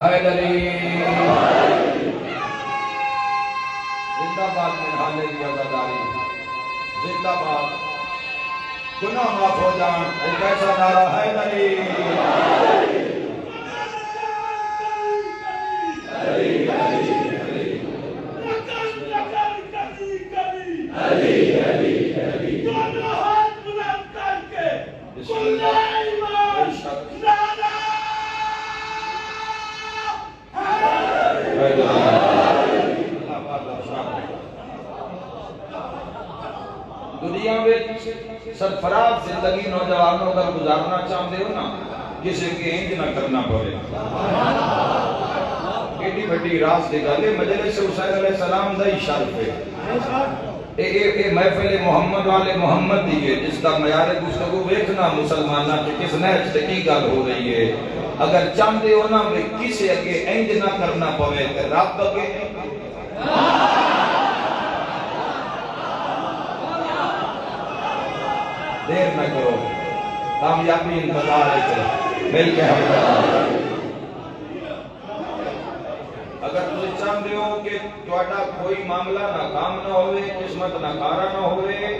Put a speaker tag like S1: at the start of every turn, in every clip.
S1: حیدری زندہ باد میں حالے کی عزاداری زندہ باد گناہ معاف ہو جان ایک ایسا نعرہ حیدری
S2: دونوں ہاتھ بلند کر کے
S1: دنیا میں سرفراز زندگی نوجوانوں کا گزارنا چاہتے ہو نا کسی کے انج نہ کرنا پڑے ایڈی بڑی راز دی گل ہے مجلس حسین علیہ السلام دا ہی شرف ہے اے محفل محمد والے محمد دی ہے جس کا معیار گفتگو ویکھنا مسلماناں کہ کس نہج تے کی گل ہو رہی ہے اگر چاہتے ہو نا میں کسی اگے انج نہ کرنا پوے تے رب اگے دیر نہ کرو کامیابی انتظار ہے مل کے ہم اگر تجھے چاہتے ہو کہ تہاڈا کوئی معاملہ ناکام نہ ہوئے قسمت ناکارہ نہ ہوئے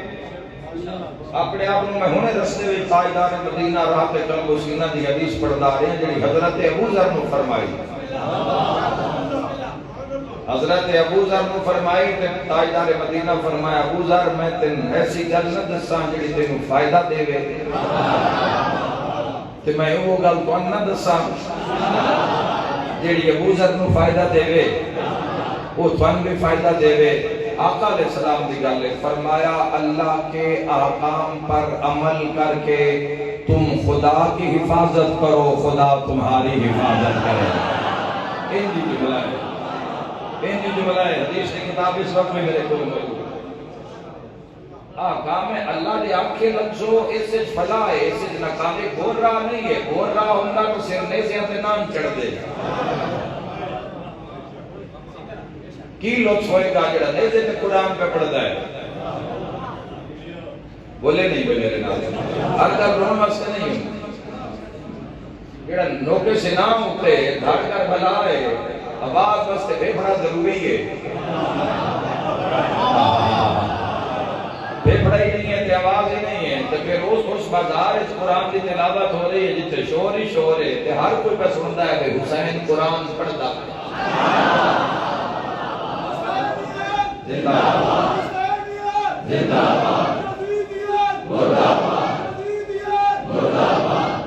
S1: اپنے آپ میں ہونے رستے ہوئے تاجدار مدینہ راہ پہ قلب و سینہ دی حدیث پڑھدا رہے ہیں جڑی حضرت ابو ذر نے فرمائی حضرت ابو ذر نے فرمائی تے تاجدار مدینہ فرمایا ابو ذر میں تین ایسی گل نہ دساں جڑی تینوں فائدہ دے وے تے میں وہ گل تانوں نہ دساں جڑی ابو ذر نو فائدہ دے وے وہ تانوں بھی فائدہ دے وے آقا علیہ السلام دی گل ہے فرمایا اللہ کے احکام پر عمل کر کے تم خدا کی حفاظت کرو خدا تمہاری حفاظت کرے ان جی جملہ ہے این جو جملہ ہے حدیث کی کتاب اس وقت میں میرے کول موجود کام ہے اللہ دے آنکھیں لگزو اس سے فلا ہے اس سے ناکامے بول رہا نہیں ہے بول رہا ہوندہ تو سرنے سے اتنان چڑھ دے کی لطف ہوئے گا جڑا نہیں سے قرآن پہ پڑھتا ہے بولے نہیں بولے رہے ناظرین ہر در رون واسطے نہیں ہوں جڑا نوکے سے نام ہوتے دھڑ کر بلا ہے آواز واسطے بے بڑا ضروری ہے بے بڑا ہی نہیں ہے تے آواز ہی نہیں ہے تے پھر روز خوش بازار اس قرآن کی تلاوت ہو رہی ہے جتے شور ہی شور ہے تے ہر کوئی پہ سنتا ہے کہ حسین قرآن پڑھتا زندہ باد زندہ باد مردہ باد مردہ باد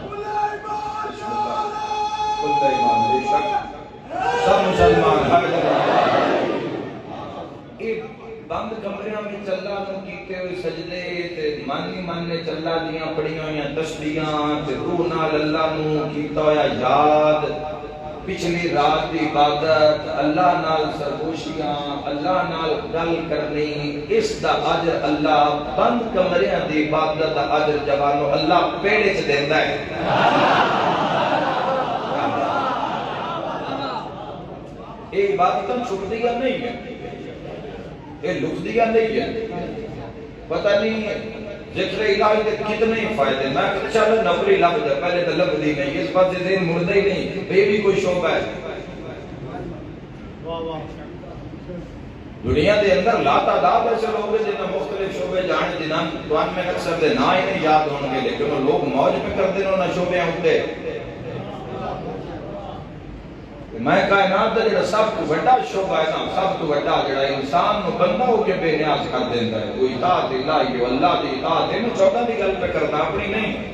S1: کل ایمان بے شک سب مسلمان ہر جگہ ایک بند کمریاں میں چلا نو کیتے ہوئے سجدے تے من نے چلا دیاں پڑیاں یا تسبیحاں تے روح نال اللہ نو کیتا ہویا یاد پچھلی رات دی عبادت اللہ نال سرگوشیاں اللہ نال گل کرنی اس دا اجر اللہ بند کمریاں دی عبادت دا اجر جوانو اللہ پیڑے چ دیندا ہے یہ عبادتاں چھپ دیا نہیں ہے یہ لک دیا نہیں ہے پتہ نہیں ہے ذکر الہی کے کتنے فائدے میں چل نوکری لگ جائے پہلے تو لگ دی نہیں اس بات سے ذہن مردہ ہی نہیں بے بھی کوئی شعبہ ہے دنیا دے اندر لا تعداد ایسے لوگ ہیں جنہاں مختلف شعبے جانے جنہاں توان میں اکثر دے نا ہی نہیں یاد ہوں گے لیکن وہ لوگ موج میں کر دینا نہ شعبے ہوتے میں کائنات دا جڑا سب تو بڑا شعبہ ہے نا سب تو بڑا جڑا انسان نو بندہ ہو کے بے نیاز کر دیتا ہے وہ اطاعت الہی ہے اللہ دی اطاعت ہے میں چوکا دی گل پہ کرنا اپنی نہیں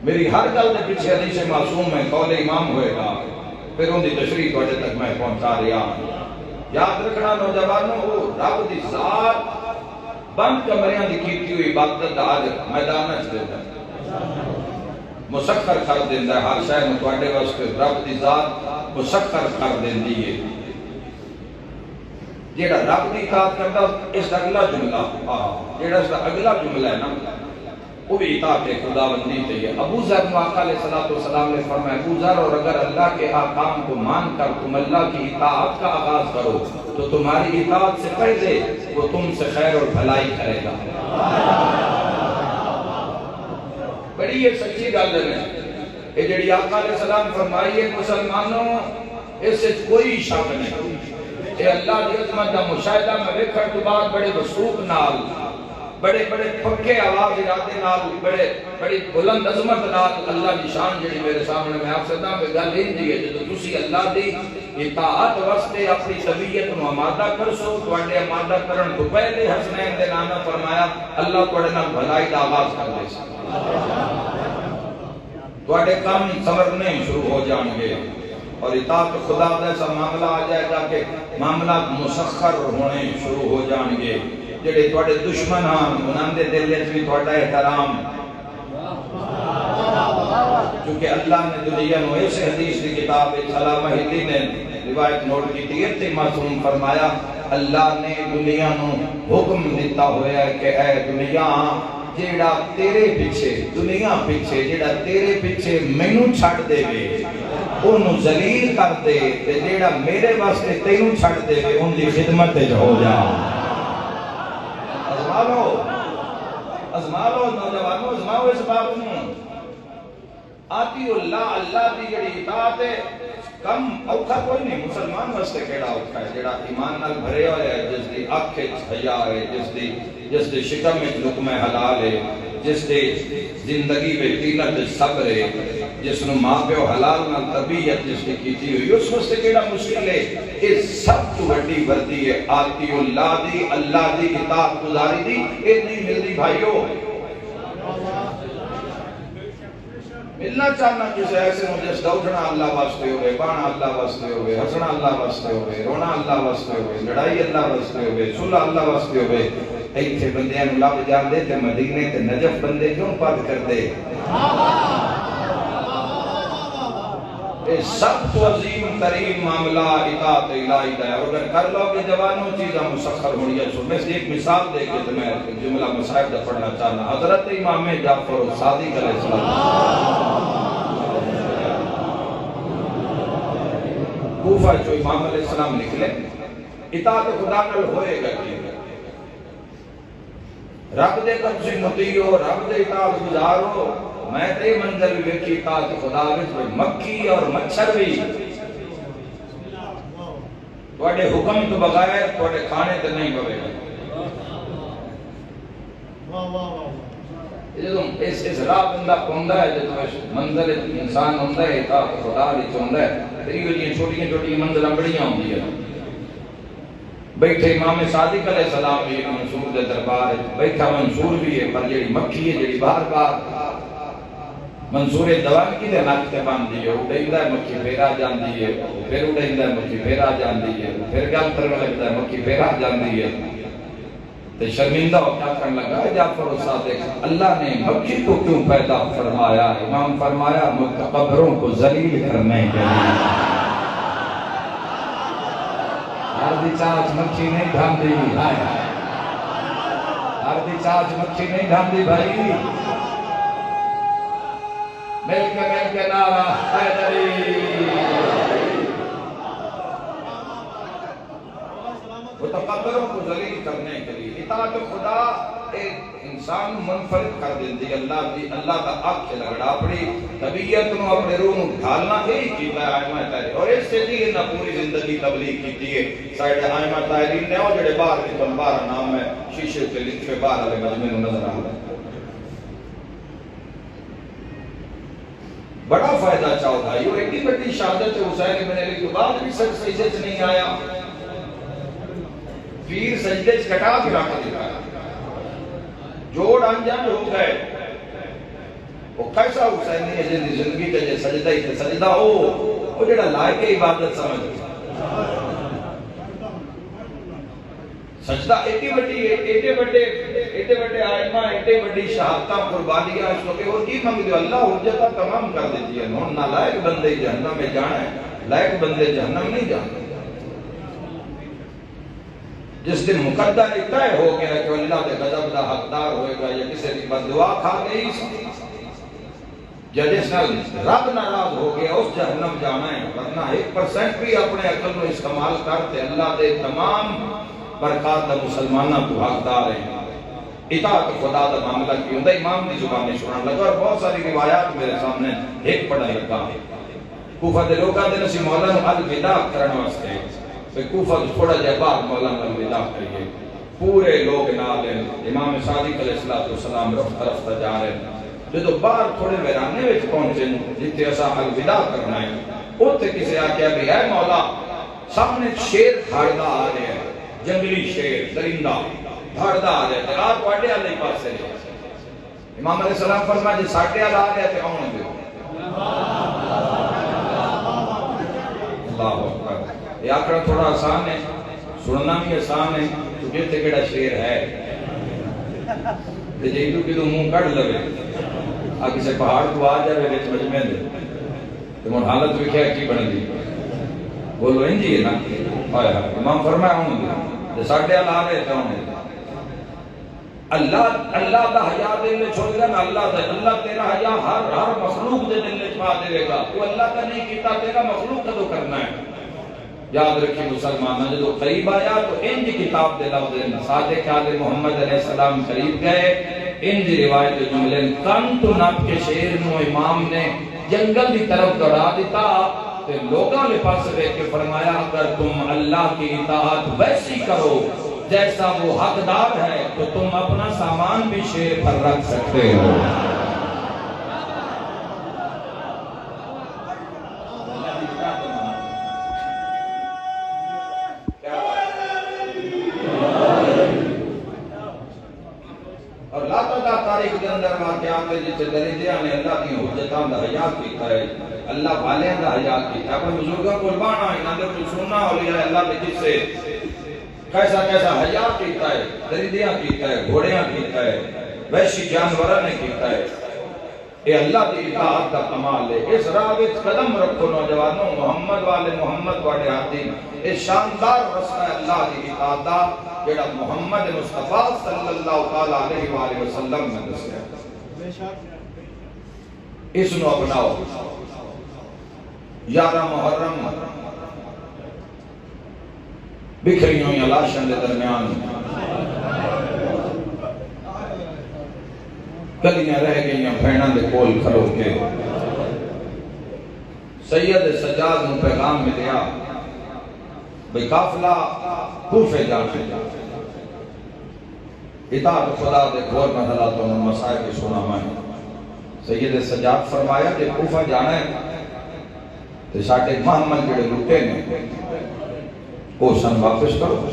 S1: میری ہر گل دے پیچھے حدیث معصوم ہے قول امام ہوئے گا پھر ان دی تشریح توڑے تک میں پہنچا رہا یاد رکھنا نوجوانوں وہ رب دی ذات بند کمریاں دی کیتی ہوئی عبادت دا آج میدان اچ دیتا ہے مسخر کر دیندہ ہے ہر شاہ متوڑے واسطے رب دی ذات مسخر کر دیندی ہے جیڑا رب دی اطاعت کرتا اس دا اگلا جملہ جیڑا اس دا اگلا جملہ ہے نا وہ بھی اطاعت خداوندی چاہیے ابو ذر آقا علیہ السلام نے فرمایا ابو ذر اور اگر اللہ کے احکام کو مان کر تم اللہ کی اطاعت کا آغاز کرو تو تمہاری اطاعت سے پہلے وہ تم سے خیر اور بھلائی کرے گا بڑی یہ سچی گل ہے یہ جڑی آقا علیہ السلام فرمائیے مسلمانوں اس سے کوئی شک نہیں، یہ اللہ دی عظمت دا مشاہدہ میں ویکھن تو بعد بڑے وثوق نال، بڑے بڑے پکے آواز ارادے نال، بڑی بلند عظمت نال اللہ دی شان جڑی میرے سامنے میں آپ سدا پہ گل ہندی ہے جدو تسی اللہ دی اطاعت واسطے اپنی طبیعت نو آمادہ کرسو، تواڈے آمادہ کرن تو پہلے حسنین دے نانا فرمایا اللہ تواڈے نال بھلائی دا آغاز کر دے سی، تواڈے کام سنورنے شروع ہو جان گے، اور اطاعت خدا کا ایسا معاملہ آ جائے گا کہ معاملات مسخر ہونے شروع ہو جان گے، جڑے تواڈے دشمن ہاں انہاں دے دل وچ بھی تواڈا احترام، کیونکہ اللہ نے دنیا نو ایسے حدیث کی کتاب علامہ ہندی نے روایت نوٹ کی تھی، تے معصوم فرمایا اللہ نے دنیا نو حکم دیتا ہوا ہے کہ اے دنیا جیڑا تیرے پیچھے دنیا پیچھے جیڑا تیرے پیچھے مینوں چھڈ دے وے اونوں ذلیل کر دے تے جیڑا میرے واسطے تینوں چھڈ دے وے اون دی خدمت وچ ہو جا۔ ازمالو نوجوانوں ازماؤ اس بات نو، آتی اللہ دی جڑی اطاعت ہے کم اوکھا کوئی نہیں، مسلمان واسطے کیڑا اوکھا ہے جڑا ایمان نال بھرے ہوئے ہے، جس دی اکھ وچ حیا ہے، جس دی شکم وچ لقمہ حلال ہے، جس دی زندگی وچ طینت صبر ہے، جس نو ماں پیو حلال نال تربیت جس کی کیتی ہوئی، اس واسطے کیڑا مشکل ہے، یہ سب تو بڑی وردی ہے آتی اللہ دی اطاعت گزاری دی، یہ نہیں ملتی بھائیو۔ ملنا چاہنا کسی ایسے ہوں جس کا اٹھنا اللہ واسطے ہوئے، بانا اللہ واسطے ہوئے، ہسنا اللہ واسطے ہوئے، رونا اللہ واسطے ہوئے، لڑائی اللہ واسطے ہوئے، صلح اللہ واسطے ہوئے، ایتھے بندیاں نو لب جان دے تے مدینے تے نجف بندے کیوں پد کر دے؟ سب تو عظیم ترین معاملہ اطاعت الہی دا ہے، اور اگر کر لو کہ جوانوں چیزاں مسخر ہونی ہے۔ میں سے ایک مثال دے کے تو میں جملہ مصائب دا پڑھنا چاہنا، حضرت امام جعفر صادق علیہ السلام کوفہ جو امام علیہ السلام نکلے، اطاعت خدا نال ہوئے گا کہ رب دے قبضے مطیعو، رب دے اطاعت گزارو۔ میں تے منظر بھی ویکھی اطاعت خدا وچ مکھی اور مچھر بھی تواڈے حکم تو بغیر تواڈے کھانے تے نہیں پوے گا۔ جدوں اس راہ بندہ پوندا ہے، جدوں اس منزل انسان ہوندا ہے اطاعت خدا وچ ہوندا ہے، تے یہ چھوٹیاں چھوٹیاں منزلاں بڑیاں ہوندیاں۔ بیٹھے امام صادق علیہ السلام بھی منصور دے دربار بیٹھا، منصور بھی ہے، پر جڑی مکھی ہے جڑی بار بار منصور دوان کی دے ناک تے باندھی ہے، اڑیندا ہے مکھی پھر آ جاندی ہے، پھر اڑیندا ہے مکھی پھر آ جاندی ہے، پھر گل کرنے لگتا ہے مکھی پھر آ جاندی ہے، تے شرمندہ ہو کیا کرنے لگا جعفر صادق، اللہ نے مکھی کو کیوں پیدا فرمایا؟ امام فرمایا متکبروں کو ذلیل کرنے کے لیے۔ ہر دی چاچ مکھی نہیں ڈھاندی، ہر دی چاچ مکھی نہیں ڈھاندی بھائی، مل کے نعرہ حیدری، متکبروں کو ذلیل کرنے کے لیے۔ اطاعت خدا ایک انسان منفرد کر دیندی، اللہ کا آنکھ لگڑا، اپنی طبیعت نو اپنے روح نو ڈھالنا ہی کیتا ہے آئمہ طاہرین، اور اس سے جی انہاں پوری زندگی تبلیغ کیتی ہے۔ سائڈ آئمہ طاہرین نے وہ جڑے باہر نکل، باہر نام ہے شیشے تے لکھے باہر والے مجمع نو نظر آ رہا ہے۔ بڑا فائدہ چاہو بھائی، وہ ایک بڑی شہادت حسین بن علی کے بعد بھی سچ سجدے چ نہیں آیا، پیر سجدے چ کٹا کے رکھ دیتا ہے، جوڑ انجان ہو گئے۔ وہ کیسا حسین نے زندگی تے سجدہ ہی سجدہ ہو، وہ جڑا لائق عبادت سمجھ سجدہ ایڈے بڑے آئمہ، ایڈے بڑی شہادتہ قربانیاں، اس کو کہ اور کی مانگ دیو؟ اللہ حجتہ تمام کر دیتی ہے، نون نالائق بندے جہنم میں جانا ہے، لائق بندے جہنم نہیں جانا۔ جس دن مقدر طے ہو گیا کہ اللہ کے غضب دا حقدار ہوئے گا یا کسی کی بد دعا کھا گئی، یا جس نال رب ناراض ہو گیا اس جہنم جانا ہے، ورنہ 1% بھی اپنے عقل کو استعمال کرتے اللہ دے تمام برکات دا مسلمانہ تو حقدار ہیں۔ اطاعت خدا دا معاملہ کی ہوتا امام دی زبان سنان لگا اور بہت ساری روایات میرے سامنے ایک پڑھا لگا کوفہ دے لوگاں دے نسی مولا نو الوداع کرن واسطے کہ کوفہ تھوڑا جہا بعد مولا نو الوداع کریے پورے لوگ نال امام صادق علیہ السلام رفت رفت جا رہے ہیں جدو باہر تھوڑے ویرانے وچ پہنچے جتے اسا الوداع کرنا ہے اوتھے کسے آکھیا بھی اے مولا سامنے شیر کھڑدا آ رہے ہیں جنگلی شیر درندہ دھڑدا آ رہے ہیں آپ واڈے والے پاسے امام علیہ السلام فرمایا جی ساڈے والا آ رہا ہے تے آون دیو اللہ اکبر یہ آکڑا تھوڑا آسان ہے سننا بھی آسان ہے تو جیتے کیڑا شیر ہے تے جے تو کدو منہ کڈ لوے آ کسے پہاڑ تو آ جاوے وچ مجمع دے تے من حالت ویکھیا کی بن گئی بولو انجی ہے نا ہائے ہائے امام فرمایا ہوں تے ساڈے والا آ رہے تے آون اللہ دا حیا دل میں چھوڑ گا نا اللہ تیرا حیا ہر مخلوق دے دل میں چھپا دے گا تو اللہ کا نہیں کیتا تیرا مخلوق کدو کرنا ہے یاد رکھیں مسلمان جدو قریب آیا تو انج کتاب دے لفظ صادق آل محمد علیہ السلام قریب گئے انج روایت جملے کن تو نب کے شیر نو امام نے جنگل دی طرف دوڑا دیتا تے لوگاں لے پاس دیکھ کے فرمایا اگر تم اللہ کی اطاعت ویسی کرو جیسا وہ حقدار ہے تو تم اپنا سامان بھی شیر پر رکھ سکتے ہو اور لا تعالیٰ تاریخ کے اندر واقعات ہے جسے درجیاں نے اللہ کی حجتاں دا حیا کیتا ہے اللہ والیاں دا حیا کیتا ہے اپنے بزرگوں قربان آئے نہ دے سننا اولیاء اللہ کے جس سے کیسا کیسا حیا کیتا ہے درندیاں کیتا ہے گھوڑیاں کیتا ہے وحشی جانوراں نے کیتا ہے اے اللہ دی اطاعت کا کمال ہے اس راہ وچ قدم رکھو نوجوانوں محمد والے محمد والے ہاتھی اے شاندار رستہ ہے اللہ دی اطاعت دا جڑا محمد مصطفیٰ صلی اللہ تعالی علیہ وآلہ وسلم نے دسیا اس نو اپناؤ 11 محرم بکھری ہوئی لاشاں دے درمیان گلیاں رہ گئیاں بھیناں دے کول کھلو کے سید سجاد نو پیغام ملیا بھئی قافلہ کوفے جانے اطاعت خدا دے گھور محلاتوں میں مسائل کی سنا میں سید سجاد فرمایا کہ کوفہ جانا ہے تو ساٹھے محمد جڑے لٹے نے وہ سن واپس کرو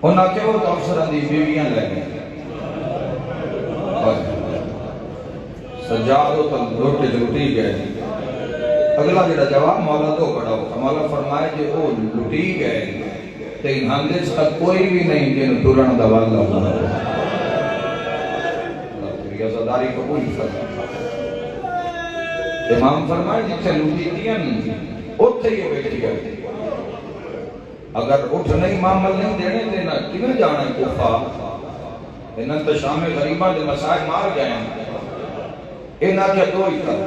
S1: انہاں کہ وہ تو افسران دی بیویاں لے گئے سجادو تو لٹی گئے اگلا جڑا جواب مولا دو بڑا ہوتا مولا فرمائے کہ وہ لٹی گئے تے انہاں دے تک کوئی بھی نہیں جن ترن دا والا ہونا اللہ تیری عزاداری قبول فرمائے امام فرمائے جتھے لٹی دیاں اتھے یہ بیٹھی گئے اگر اٹھ نہیں معامل نہیں دینے دینا کیوں جانا ہے کوفہ انہاں تو شام غریبہ دے مسائل مار گئے ہیں انہاں کیا دو ہی کر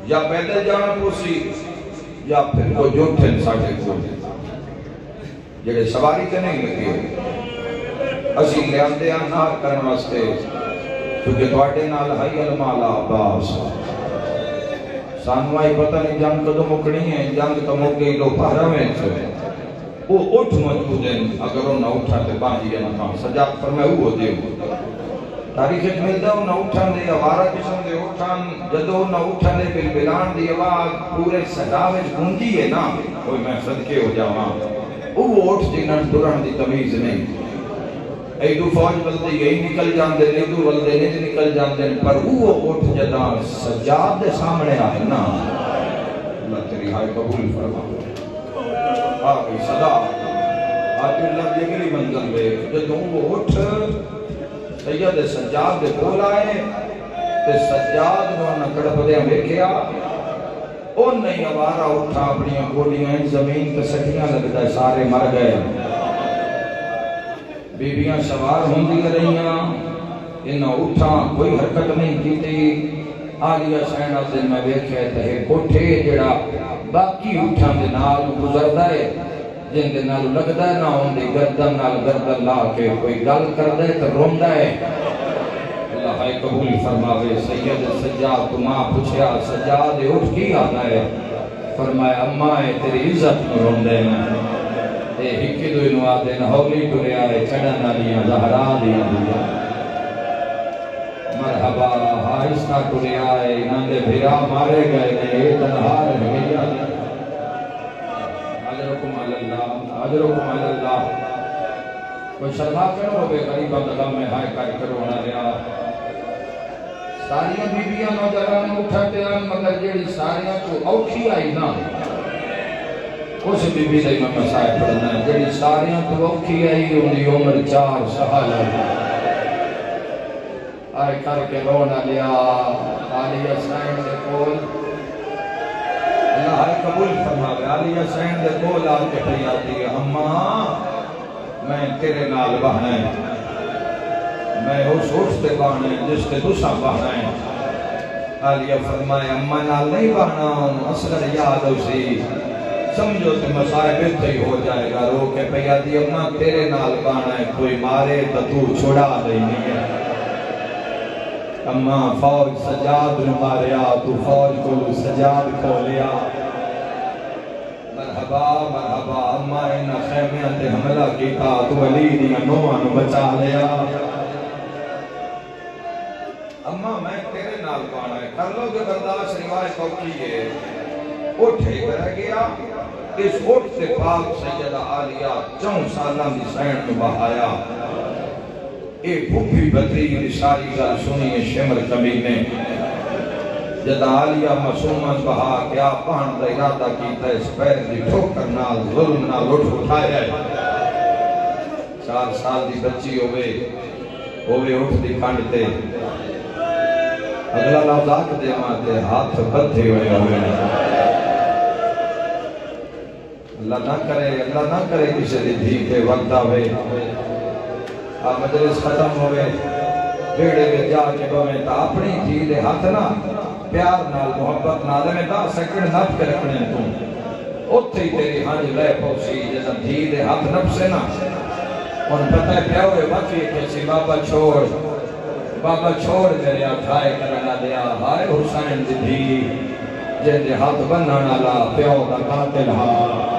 S1: یا پیدل جانا پوسی یا پھر کو جو تھن ساٹھے کو جڑے سواری تے نہیں لگے اسی لے آندے آنہار کرن واسطے کیونکہ تواڈے نال حی المالا عباس سانو آئی پتہ نہیں جنگ تو مکڑی ہے جنگ تو مک گئی لو پہرہ میں چھوڑے وہ اٹھ موجود ہیں اگر وہ نہ اٹھا تے باندھی ہے نہ سجاد فرمائے وہ دے تاریخ ایک ملتا ہے وہ نہ اٹھان دے آوارہ قسم دے اٹھان جدو نہ اٹھان دے بلبلان دی آواز پورے صداوے گونجی ہے نا کوئی میں صدقے ہو جاواں وہ اٹھ جنہاں دران دی تمیز نہیں ایدو فوج بلدے یہی نکل جان دے ایدو بلدے نہیں نکل جان دے پر وہ اٹھ جدان سجاد دے سامنے آئے نا اللہ تیری ہائے قبول فرما آگئی صدا آج اللہ جگلی منزل بے جدوں وہ اٹھ سید سجاد دے کول آئے تے سجاد نو نکڑ دے ہمیں کیا ان نہیں آوارہ اٹھا اپنی گولیاں زمین پہ سکیاں لگتا ہے سارے مر گئے بیبیاں سوار ہوندی رہیاں انہاں اٹھا کوئی حرکت نہیں کیتی آلیہ سینہ سے میں بیکھے تے کوٹھے جڑا باقی اٹھاں دے نال گزردا ہے جن دے نال لگدا ہے نہ ہوندی گردن نال گردن لا کے کوئی گل کردا ہے تے روندا ہے اللہ ہے قبول فرماوے سید سجاد کو ماں پوچھیا سجاد اٹھ کی آتا ہے فرمایا اماں ہے تیری عزت نو روندے ہیں اے ہکی دوئی نو آتے ہیں ہولی ٹریا ہے چڑھن والیاں زہرا دیاں دیاں مرحبا حارثہ ٹریا ہے انہاں دے بھرا مارے گئے نے تنہا رہ گیا اجرکم علی اللہ کوئی شرما کرو بے قریبہ دغم میں ہائے کر کرونا رہا ساریاں بیبیاں نوجوان اٹھتے ہیں مگر جیڑی ساریاں کو اوکھی آئی نا اس بی بی سے میں مسائل پڑھنا ہے جیڑی ساریاں تو اوکھی آئی انہی عمر 4 سال آئے کر کے رونا لیا علی حسین دے کول اللہ ہے قبول فرماوے علی حسین دے کول آ کے پریاتی ہے اماں میں تیرے نال بہنا ہے میں اس اٹھتے بہنا ہے جس تے دوسرا بہنا ہے علیہ فرمائے اماں نال نہیں بہنا ہوں اصغر یاد اسی سمجھو تے مصائب اتھے ہی ہو جائے گا رو کے پریاتی اماں تیرے نال بہنا ہے کوئی مارے تو چھوڑا دینی ہے اماں فوج سجاد نے ماریا تو فوج کو سجاد کھو لیا مرحبا مرحبا اماں انہا خیمیاں تے حملہ کیتا تو علی دیا نوان بچا لیا اماں میں تیرے نال پانا ہے کر لو کہ برداشت روایت اوکی ہے اٹھے کر گیا اس اٹھ سے پاک سیدہ عالیہ 4 سالہ دی سین میں بہایا ایک بھوپی بدری ساری گل سنی شمر کمینے جدا عالیہ معصومت بہا کیا پہن دا ارادہ کیتا اس پیر دی ٹھوکر نال ظلم نال اٹھایا ہے 4 سال دی بچی ہوئے اٹھ دی کھنڈتے اگلا لفظ آکھ دے ماتے ہاتھ بدھے ہوئے اللہ نہ کرے کسی دی دھی پہ وقت آوے مجلس ختم ہوئے بیڑے میں جا کے بویں تا اپنی دھی دے ہاتھ نہ پیار نال محبت نال میں 10 سیکنڈ نپ کے رکھنے تو اتھے ہی تیری ہنج لے پوسی جیسا دھی دے ہاتھ نپ سے نہ ان پتہ پیا ہوئے باقی کسی بابا چھوڑ میرے اٹھائے کرنا دیا ہائے حسین دی دھی جن دے ہاتھ بنانا لا پیو دا قاتل ہاں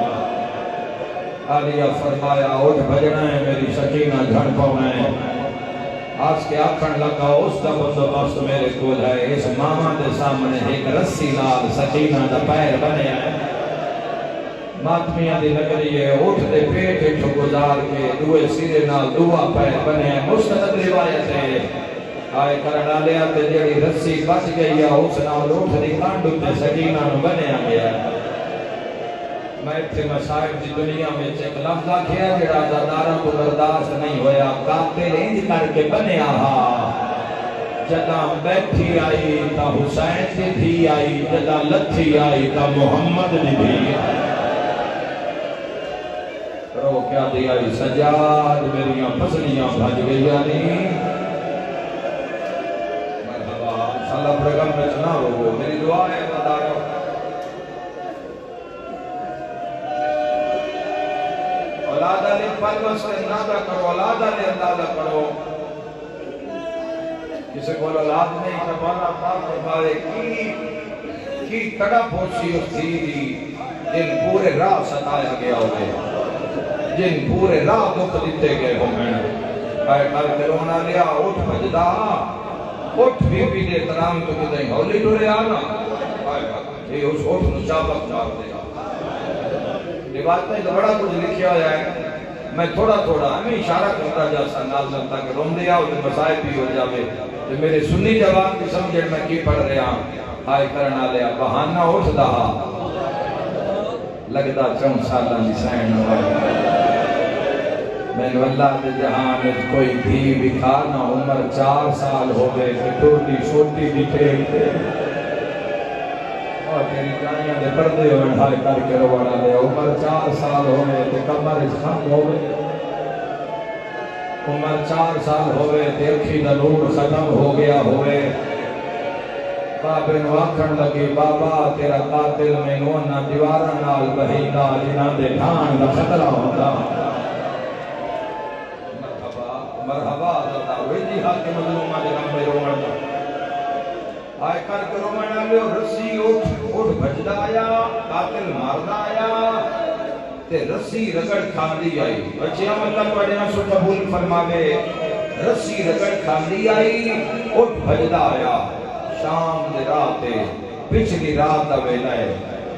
S1: علیہ فرمایا اٹھ بجنا ہے میری سکینہ جھڑ پاؤں ہے آج کے آکھن لگا اس دا بندوبست میرے کول ہے اس ماما دے سامنے ایک رسی نال سکینہ دا پیر بنے ہے ماتمیاں دی لگری ہے اٹھ دے پیٹ اٹھو گزار کے دوے سیرے نال دعا پیر بنے ہے مستند روایت ہے آئے کرنا لیا تے جیڑی رسی بچ گئی ہے اس نال اٹھ دی کانڈ تے سکینہ نو بنے آ گیا میں اتھے مسائب دی دنیا میں ایک لفظ آکھیا جڑا زادارہ کو برداشت نہیں ہویا قاتل انج کر کے بنے آہا جدا بیٹھی آئی تا حسین دی دھی آئی جدا لتھی آئی تا محمد دی دھی رو کیا دی آئی سجاد میریاں پسلیاں بھج گئی آنی مرحبا انشاءاللہ پروگرام میں چنا ہو میری دعا ہے مدارہ اولادہ نے پلوس کے اندازہ کرو اولادہ نے اندازہ کرو جسے کول اولاد نہیں تبانا پاک فرمائے کی تڑپ ہوسی اس دیدی جن پورے راہ ستایا گیا ہوئے جن پورے راہ دکھ دیتے گئے ہوئے اے کر کے رونا لیا اٹھ بجدا اٹھ بی دے ترام تو کدیں ہولی ڈورے آنا یہ اس اٹھ نو چابک مار دے روایت میں بڑا کچھ لکھیا ہوا ہے میں تھوڑا ہمیں اشارہ کرتا جا سا ناظرن تاکہ روم دیا اور مسائل بھی ہو جاوے جو میرے سنی جواب کی سمجھے میں کی پڑھ رہا آئے کرنا لیا بہانہ اٹھ دہا لگدا 4 سالہ دی سین ہوئے میں نے اللہ دے جہاں میں کوئی بھی بکھانا عمر 4 سال ہو گئے کہ ٹوٹی چھوٹی بھی ٹھیک اور تیری جانیاں دے پردے ہوئے ہائے کر کے روڑا لے عمر 4 سال ہو گئے تے کمر اس ختم ہو گئے عمر 4 سال ہو گئے تے اکھی دا نور ختم ہو گیا ہوئے بابے نو آکھن لگی بابا تیرا قاتل مینوں انہاں دیواراں نال بہیندا جنہاں دے ڈھان دا خطرہ ہوندا مرحبا دادا ویجی حق مظلومہ دے نمبر رومن آئے کر کے رومن آلے رسی اٹھ بھجدہ آیا قاتل ماردہ آیا تے رسی رگڑ کھاندی آئی بچے اللہ پڑھے نہ سو قبول فرماوے رسی رگڑ کھاندی آئی اٹھ بھجدہ آیا شام دے راتے پچھلی رات دا ویلہ ہے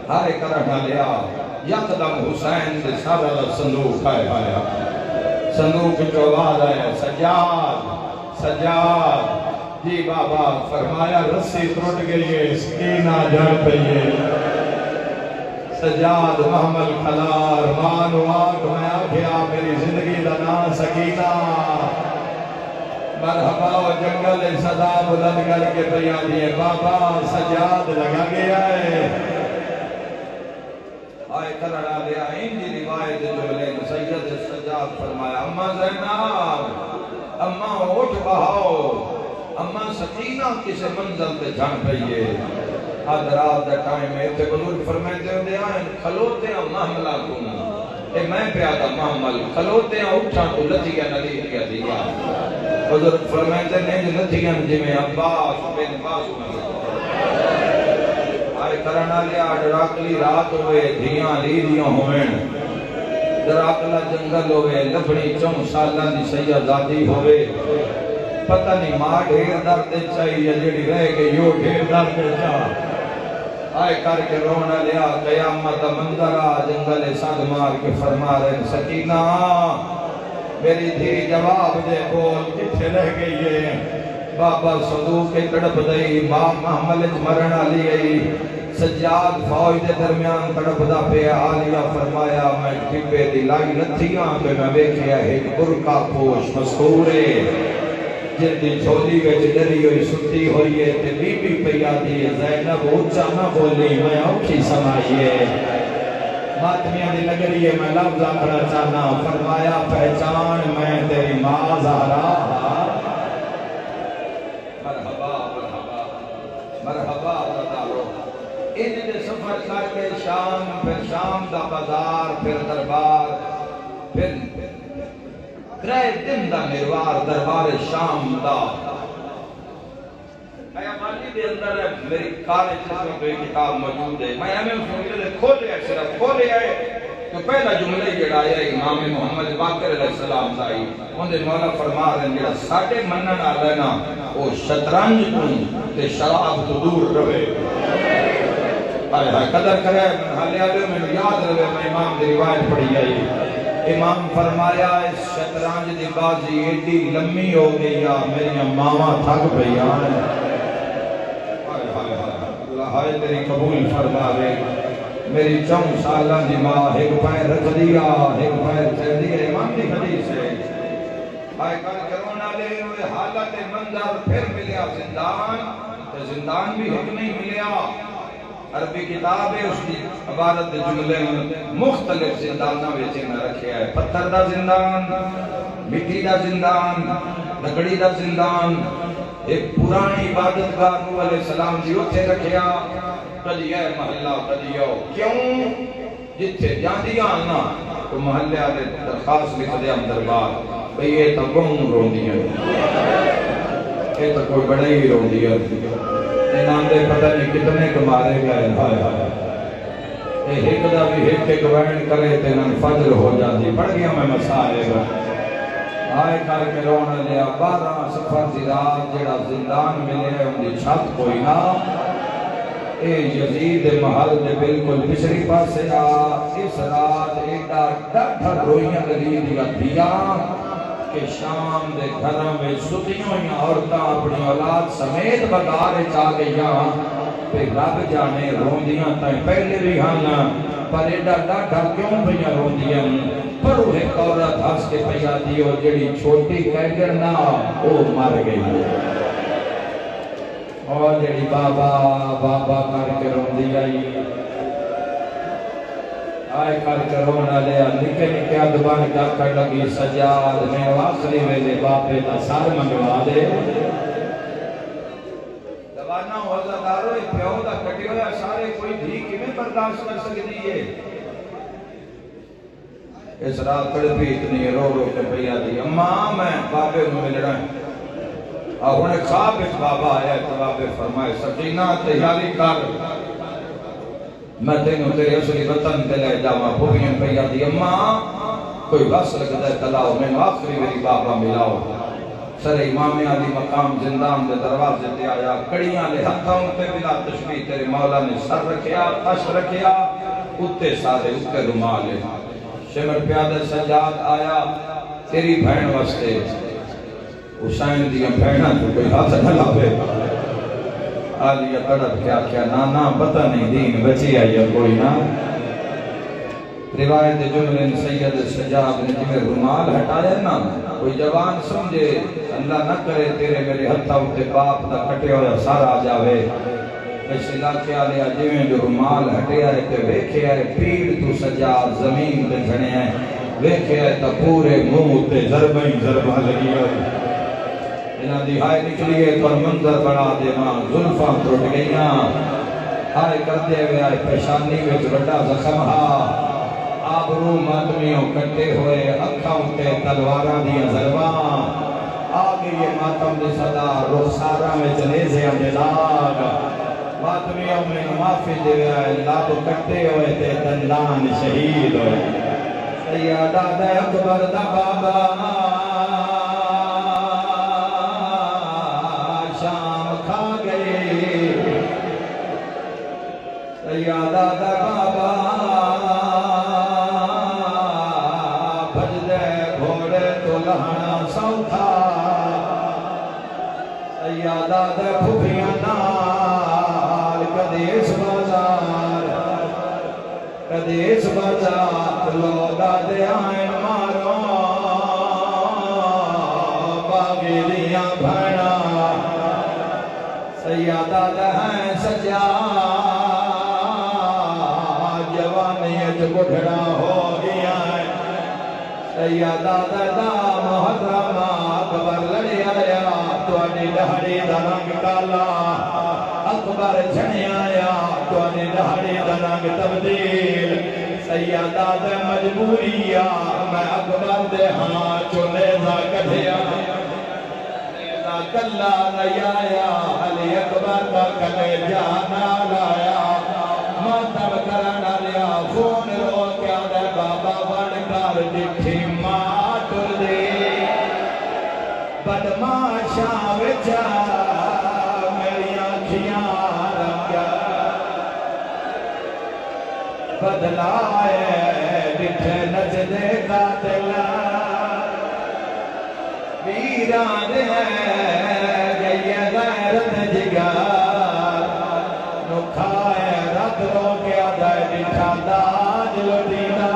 S1: ہارے کرنا لیا یقدم حسین دے سارا صندوق آیا صندوق جو آواز آیا سجاد سجاد جی بابا فرمایا رسی ٹوٹ گئی ہے سکینہ جڑ پئی ہے سجاد محمل کھلار مانو آگ میں آگیا میری زندگی دا نام سکینہ مرحبا و جنگل صدا بلند کر کے پیا دیئے بابا سجاد لگا گیا ہے آئے کرڑا لیا انجی روایت جو لے سید سجاد فرمایا اماں زیناب اماں اٹھ بہاؤ اماں سکینہ کسے منزل پہ جان پئیے آدھ رات دا ٹائم ہے تے بزرگ فرمائے دے آئیں کھلوتے ہیں محملہ کنا اے میں پیادا محمل کھلوتے ہیں اٹھا تو لتھیا نلی کیا دیا بزرگ فرمائے دے نہیں لتھیا جی میں عباس بن باس آئے کرنا لیا ڈراکلی رات ہوئے دھیاں لیدیاں ہوئیں ڈراکلہ جنگل ہوئے لبڑی چون سالہ دی سیادادی ہوئے پتہ نہیں ماں ڈھیر درد چاہیے جڑی رہ گئی یو ڈھیر درد چاہ آئے کر کے رونا لیا قیامت منظرہ جنگل ساد مار کے فرما رہے سکینہ میری دھی جواب دے بول کتھے رہ گئی ہے بابا صدوق کے تڑپ دئی ماں محملت مرنا لی گئی سجاد فوج دے درمیان تڑپ دا پہ آلیا فرمایا میں ٹھپے دی لائی نتھیاں پہ میں بیکھیا ایک برکا پوش مسکورے جلدی چھولی ویچ ڈری ہوئی سٹی ہوئی ہے تے بی بی پیا دی زینب اونچا نہ بولی میں اوکھی سمائیے ماتمیاں دی لگری ہے میں لفظ آکھنا چاہنا فرمایا پہچان میں تیری ماں زہرا مرحبا مرحبا مرحبا دارو ان دے سفر کر کے شام پھر شام دا بازار پھر دربار پھر ترے دن دا میروار دربار شام دا میں مالی دے اندر ہے میری کارے چیزوں پہ کتاب موجود ہے میں ہمیں اس میں کھولے آئے صرف کھولے آئے تو پہلا جملے جڑا آیا امام محمد باقر علیہ السلام دائی ان دے مولا فرما رہے ہیں جڑا ساٹھے منن آ لینا وہ شطرنج کن تے شراب تو دور روے آئے ہاں قدر کرے حالی آلے میں یاد روے میں امام دی روایت پڑھی آئی امام فرمایا اس شطرنج دی بازی ایڈی لمبی ہو گئی یا میری ماما تھک پئی آئے اللہ تیری قبول فرما دے میری 4 سالہ دی ماں ایک پیر رکھ دیا ایک پیر چل دیا امام دی حدیث ہے آئے کل کرونا لے ہوئے حالت منظر پھر ملیا زندان تو زندان بھی ایک نہیں ملیا عربی کتاب ہے اس کی عبارت جملے مختلف زندانہ ویچے میں رکھے ہے پتھر دا زندان مٹی دا زندان لکڑی دا زندان ایک پرانی عبادت گاہ نوح علیہ السلام جی اتھے رکھیا کدی ہے محلہ کدی ہو کیوں جتھے جاندی آنا تو محلے آلے درخواست لکھ دے ہم دربار بھئی یہ تو گم رو دیا یہ تو کوئی بڑے ہی رو دیا انہاں دے پتہ نہیں کتنے کمارے گئے ہائے ہائے ایک دا بھی ایک وین کرے تے نن فجر ہو جاتی پڑھ گیا میں مسائے گا آئے کر کے رونا لیا 12 سفر دی رات جڑا زندان ملے ہے ان دی چھت کوئی نہ اے یزید محل دے بالکل پچھلی پاسے آ اس رات ایڈا ڈاٹھا روئیاں علی دیا دیا کہ شام دے گھروں میں ستیوں یا عورتاں اپنی اولاد سمیت بگارے چاہ گئیاں پہ رب جانے روندیاں تائیں پہلے بھی ہانا پر ایڈا ڈاٹھا کیوں بھئیاں روندیاں پر وہ ایک عورت ہس کے پیا دیو جڑی چھوٹی کہگر نہ وہ مر گئی اور جڑی بابا بابا کر کے روندی آئی آئے کر کے رونا لیا نکے نکے ادبان کر کر لگی سجاد میں آخری ویلے باپے دا سر منگوا دے جوانا ہو زدارو پیو دا کٹے ہویا سارے کوئی دھی کیویں برداشت کر سکتی ہے اس رات تڑپی اتنی رو رو کے پیا دی اماں میں بابے کو مل رہا ہوں اور انہیں خواب ایک بابا آیا تو بابے فرمائے سکینہ تیاری کر میں تینوں تیرے اصلی وطن تے لے جاواں بھویاں پیا دی اماں کوئی بس لگتا ہے تلاؤ میں آخری میری بابا ملاؤ سر امام علی مقام زندان دے دروازے تے آیا کڑیاں لے ہتھاں تے بلا تشبیہ تیرے مولا نے سر رکھیا تش رکھیا اتے سارے اتے رومال شمر پیادہ سجاد آیا تیری بہن واسطے حسین دیا بہنہ تو کوئی ہاتھ نہ لاپے آلیا تڑپ کیا نانا پتہ نہیں دین بچی آئی کوئی نا روایت جملے سید سجاد نے جمعے رومال ہٹایا نا کوئی جوان سمجھے اللہ نہ کرے تیرے میرے ہتھا اٹھے باپ دا کٹے ہویا سارا جاوے اس علاقے آلیا جمعے جو رومال ہٹے آئے تے ویکھے آئے پیڑ تو سجاد زمین تے جھنے آئے ویکھے آئے تا پورے منہ تے ضربیں ضربہ لگی ہوئی انہاں دی ہائے نکلیے تو منظر بڑا دے ماں ظلفاں ٹوٹ گئیاں ہائے کر دے ہوئے آئے پیشانی وچ بڑا زخم ہا آبرو مادمیوں کٹے ہوئے اکھاں تے تلواراں دیاں ضرباں آگے یہ ماتم دی صدا رخساراں وچ نیزیاں دے داغ مادمیوں میں معافی دے ہوئے آئے لاب کٹے ہوئے تے دندان شہید ہوئے سیادہ دے اکبر دا بابا سیادہ دا بابا بھج دے گھوڑے تو لہنا سوکھا سیادہ دے پھوپیاں نال کدیس بازار لوگا دے آئین مارو باغی دیاں بھینا سیادہ دے ہیں سجا بڑھڑا ہو گیا ہے سیادہ دا محترمہ اکبر لڑی آیا توانی لہڑی دا رنگ کالا اکبر جھنی آیا توانی لہڑی دا رنگ تبدیل سیادہ دا مجبوریا میں اکبر دے ہاں چولے دا کڑھیا نیزہ کلا نہیں آیا علی اکبر دا کلے جانا لایا ماتم کرنا لیا فون رو کیا دے بابا بڑھ کر دکھی ماں ٹر دے بدماشاں وچا میری آنکھیاں رنگ بدلائے دکھے نچ دے قاتل ویران ہے گئی غیرت جگار نکھائے رد رو کیا دائے دکھا داج لڑینا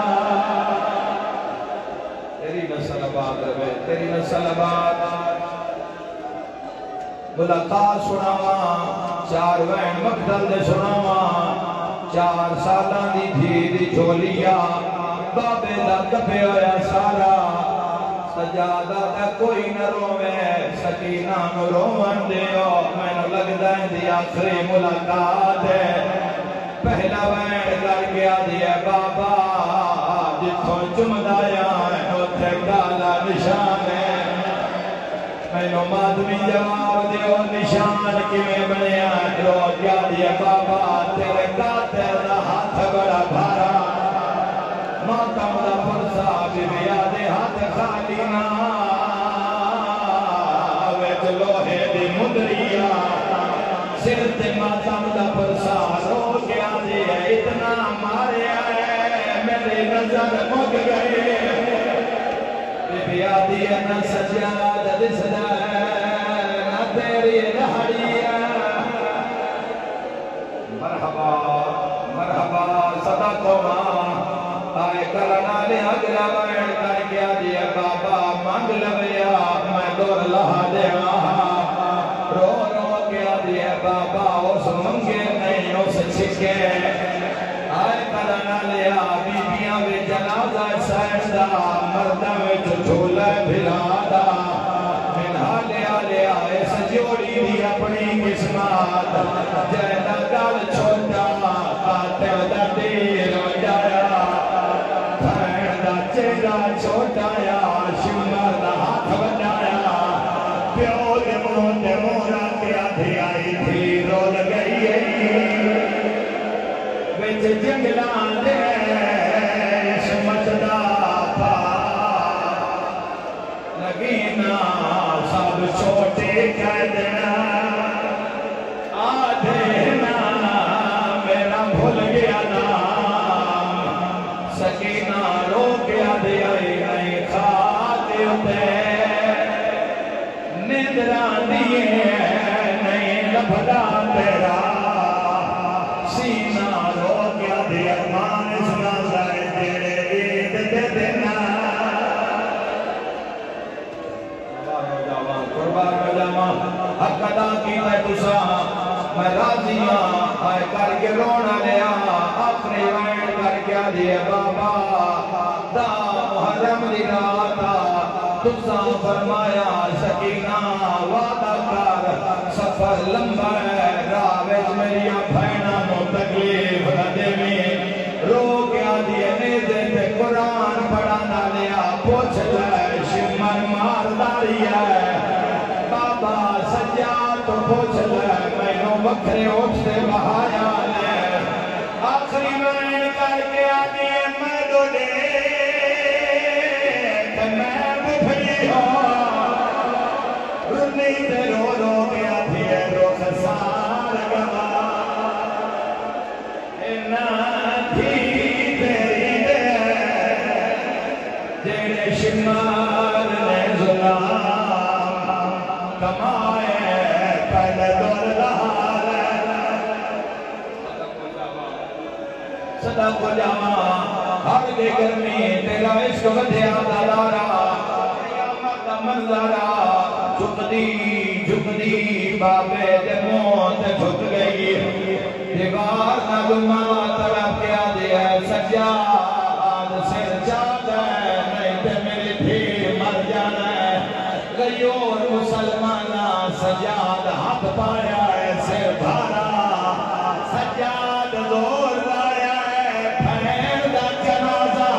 S1: تیری نسل آباد رہے تیری نسل آباد ملاقات سناواں چار وین مقتل دے سناواں 4 سالاں دی دھی دی جھولیا بابے دا کپے ہویا سارا سجادہ دا کوئی نہ روے سکینہ نو رومن دیو میں نو لگدا دی آخری ملاقات ہے پہلا وین کر گیا دیا بابا جتھوں چمدایا ہے اوتھے کالا نشان ہے میں نو مادمی جواب دیو نشان کیویں بنیا رو گیا دیا بابا تیرے قاتل دا ہاتھ بڑا بھارا ماتم دا فرسا بی بیا دے ہاتھ خالی نا ویچ لوہے دی مدریا سر تے ماتم دا فرسا رو گیا دے اتنا مارے آئے میرے نظر مگ گئے بی بیا دی نا سجاد دسدا نا تیری لہڑیا مرحبا مرحبا صدقو ماں آئے کرنا لے اگلا وین کر گیا دیا بابا مانگ لبیا میں دور لہا دے رو رو گیا دیا بابا اس منگے نہیں اس چھکے آئے کرنا لیا بیبیاں وی جنازہ سیندا مردہ وی جھولے بھلا دا منہا لیا لیا اس جوڑی دی اپنی اسمات جینا گل چھوٹا قاتل دا تیر وجایا بھین دا چہرہ چھوٹا یا شمر دا ہاتھ وجایا پیو دے مورا کے آدھی آئی تھی رول گئی وچ جنگلان دے شمت دا پا لگینا سب چھوٹے کہہ دینا آدھینا میرا بھول گیا نام سکینہ رو گیا دے آئی کھاتے ہوتے نیندران دیئے نہیں لبھدا تیرا سینہ رو گیا دے ارمان سنا زائے تیرے عید دے دینا قربان کا جامع حق ادا کیتا ہے تسا میں راضیاں آئے کر کے رونا لیا اپنے وین کر کے آدھے بابا دا محرم دی راتا تسا فرمایا سکینہ وعدہ کر سفر لمبا ہے راوج میری بھائنہ نو تکلیف نہ دیویں رو کے آدھے نیزے تے قرآن پڑھانا لیا پوچھ لے شمر مار داری ہے بابا سجا تو پوچھ لے میں نو وکھرے اٹھتے بہایا لے آخری میں کر کے آدھی میں ڈوڑے کہ میں بھلی ہوں رنی تے رو رو کے آدھی روخ سار گوا اینا تھی تیری دے جیڑے شمار نے ظلام کمائے پہلے دور لہار صدا کو جاما ہر دے گرمی تیرا عشق بدھیا دلارا قیامت منظرہ جھک دی بابے دے موت جھک گئی دیوار نہ گما طرف کیا دیا سجاد سر جاتا ہے نہیں تے میری بھی مر جانا ہے غیور مسلمانہ سجاد ہاتھ پایا ہے سر بھارا سجاد دور لایا ہے پھین دا جنازہ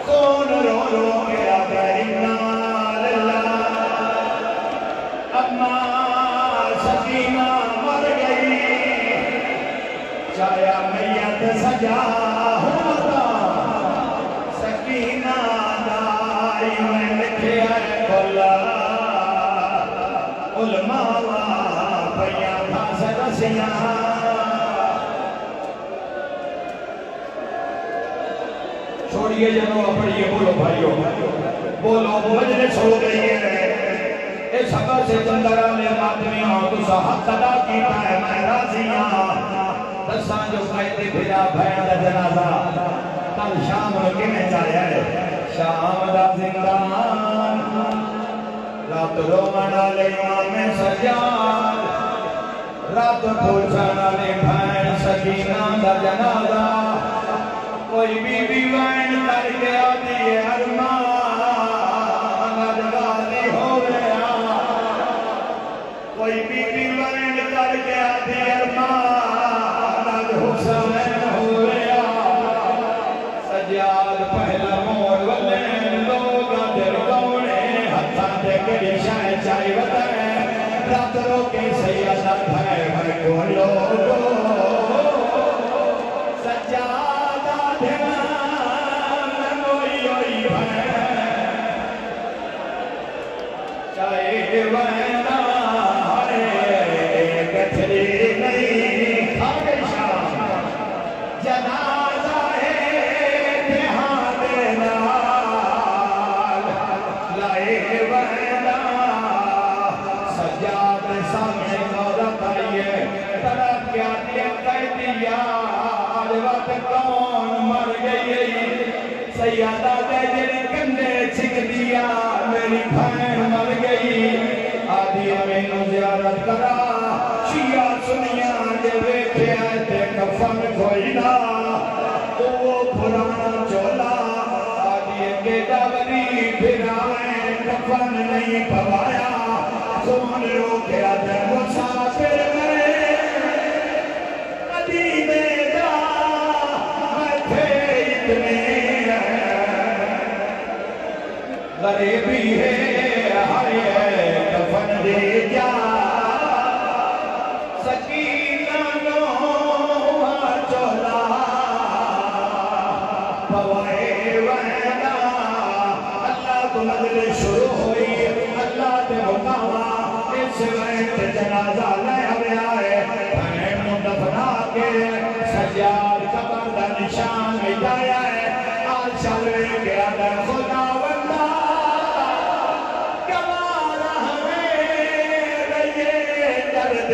S1: کون رو رو گیا کرنا للہ اما سکینہ مر گئی چایا میت سجا ہوتا سکینہ دائی میں لکھے ہے کھلا علماء پیا پھانس رسیاں چھوڑیے جنو اپڑیے بولو بھائیو بولو مجلس ہو گئی ہے اس حقا سے جندرہ میں ماتمیاں تو حق ادا کیتا ہے میں راضیاں دسان جو قائدی بھیرا بھین دا جنازہ کل شام رکے میں چاہیا ہے شام دا زندان رات رو منا لے امام سجاد رات پوچھانا لے بھین سکینہ دا جنازہ کوئی بی بی وین کر کے آدھی ہے ارمان ادغالی ہو گیا کوئی بی بی وین کر کے آدھی ارمان حسین ہو گیا سجاد پہلا موڑ ولین لوگ در کونے ہتھا دے کڑی شاہ چاہی وطن رات رو کے سیادہ بھائی بھائی کو لوگو سجاد چاہے وینا ہرے گتھری نہیں ہمیشہ جنازہ ہے دہاں دینا لائے وینا سجاد سامنے عورت آئیے طرف کیا دیا کہہ دیا آج وقت کون مر گئی سیادہ دے جنہیں کندے چھک دیا میری بھین مر گئی آدھی امینو زیارت کرا شیعہ سنیاں دے بیٹھے آئے تے کفن کوئی نہ وہ پرانا چولا آدھی کے ڈاوری پھر آئے کفن نہیں پوایا خون رو کے آدھے کرے بھی ہے ہائے کفن دے جا سکینہ نو چولا پوائے وینا اللہ تو مجلس شروع ہوئی اللہ تے حکاما اس وقت جنازہ لے آیا ہے بہن نو دفنا کے سجاد قبر دا نشان مٹایا ہے آج چلے گیا در خدا بندہ کمارا ہمیں رہے درد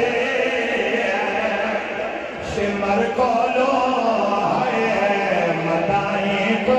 S1: سمر کو لو ہے مدائیں کو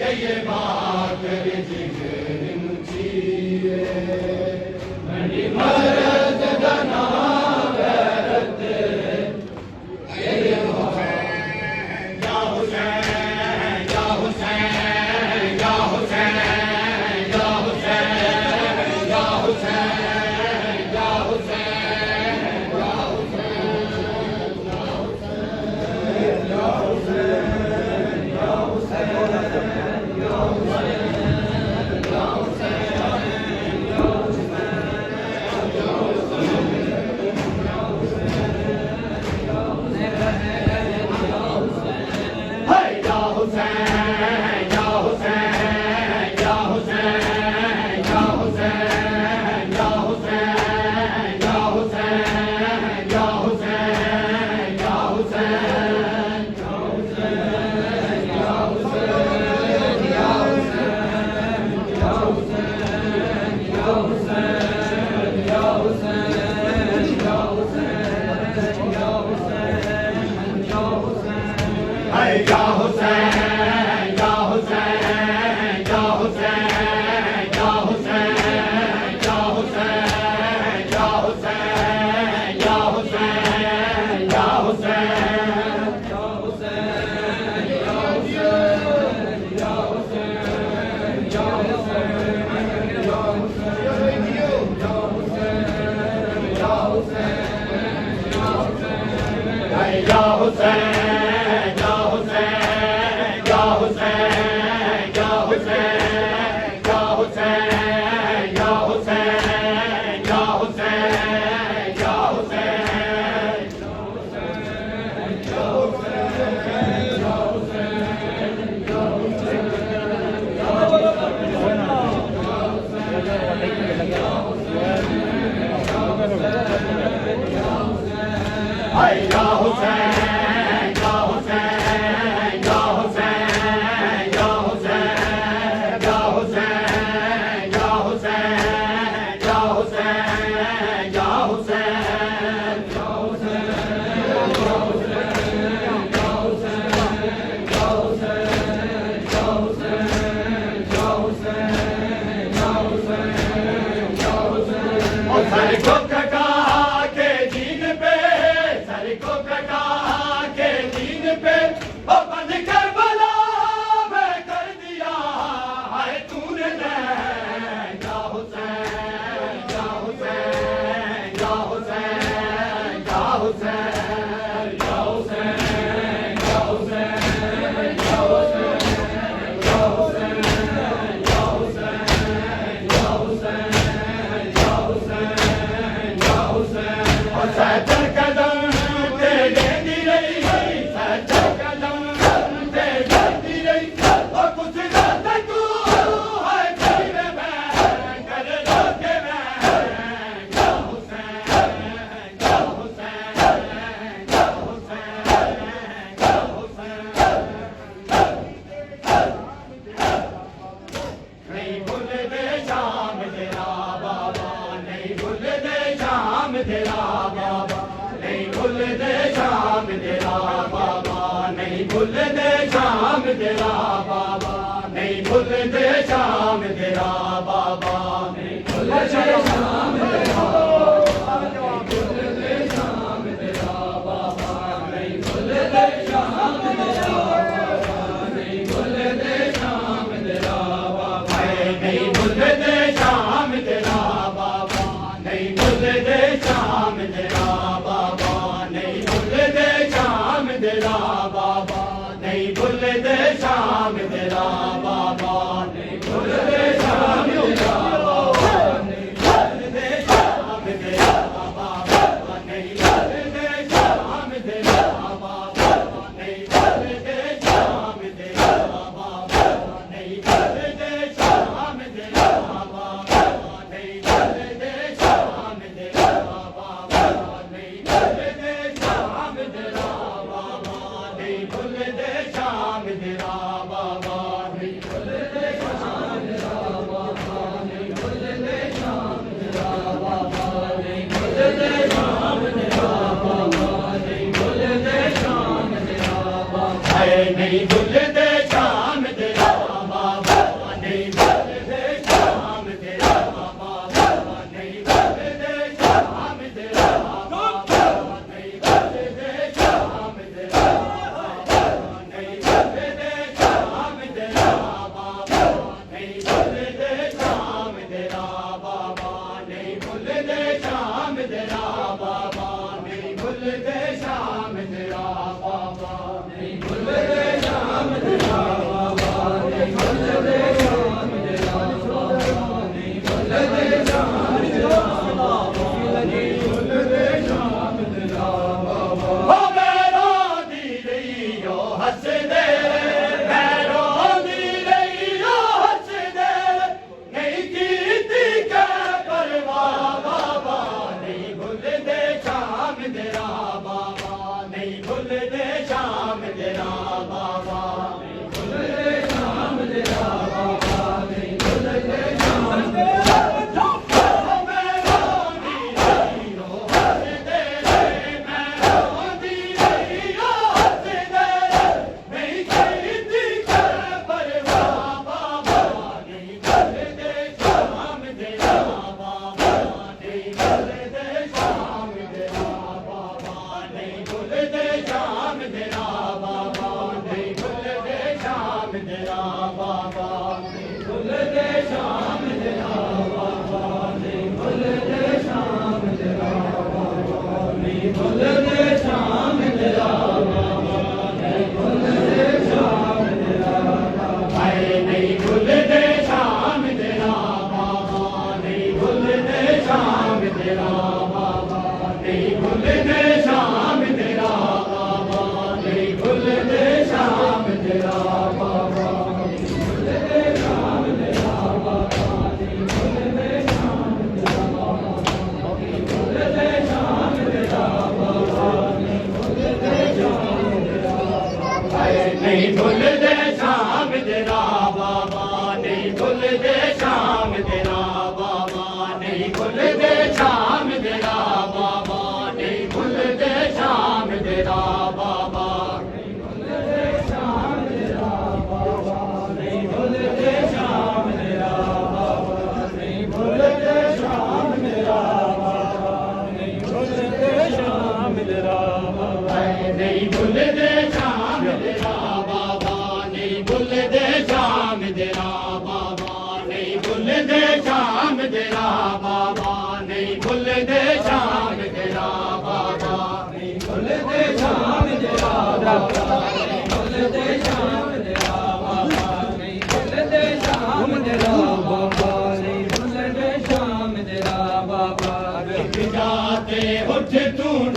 S2: یہ بات جگر مچیے منی مرد دنا غیرت یہ حسین یا حسین یا حسین یا حسین یا حسین یا حسین یا حسین
S3: نہیں بھول دے شام تیرا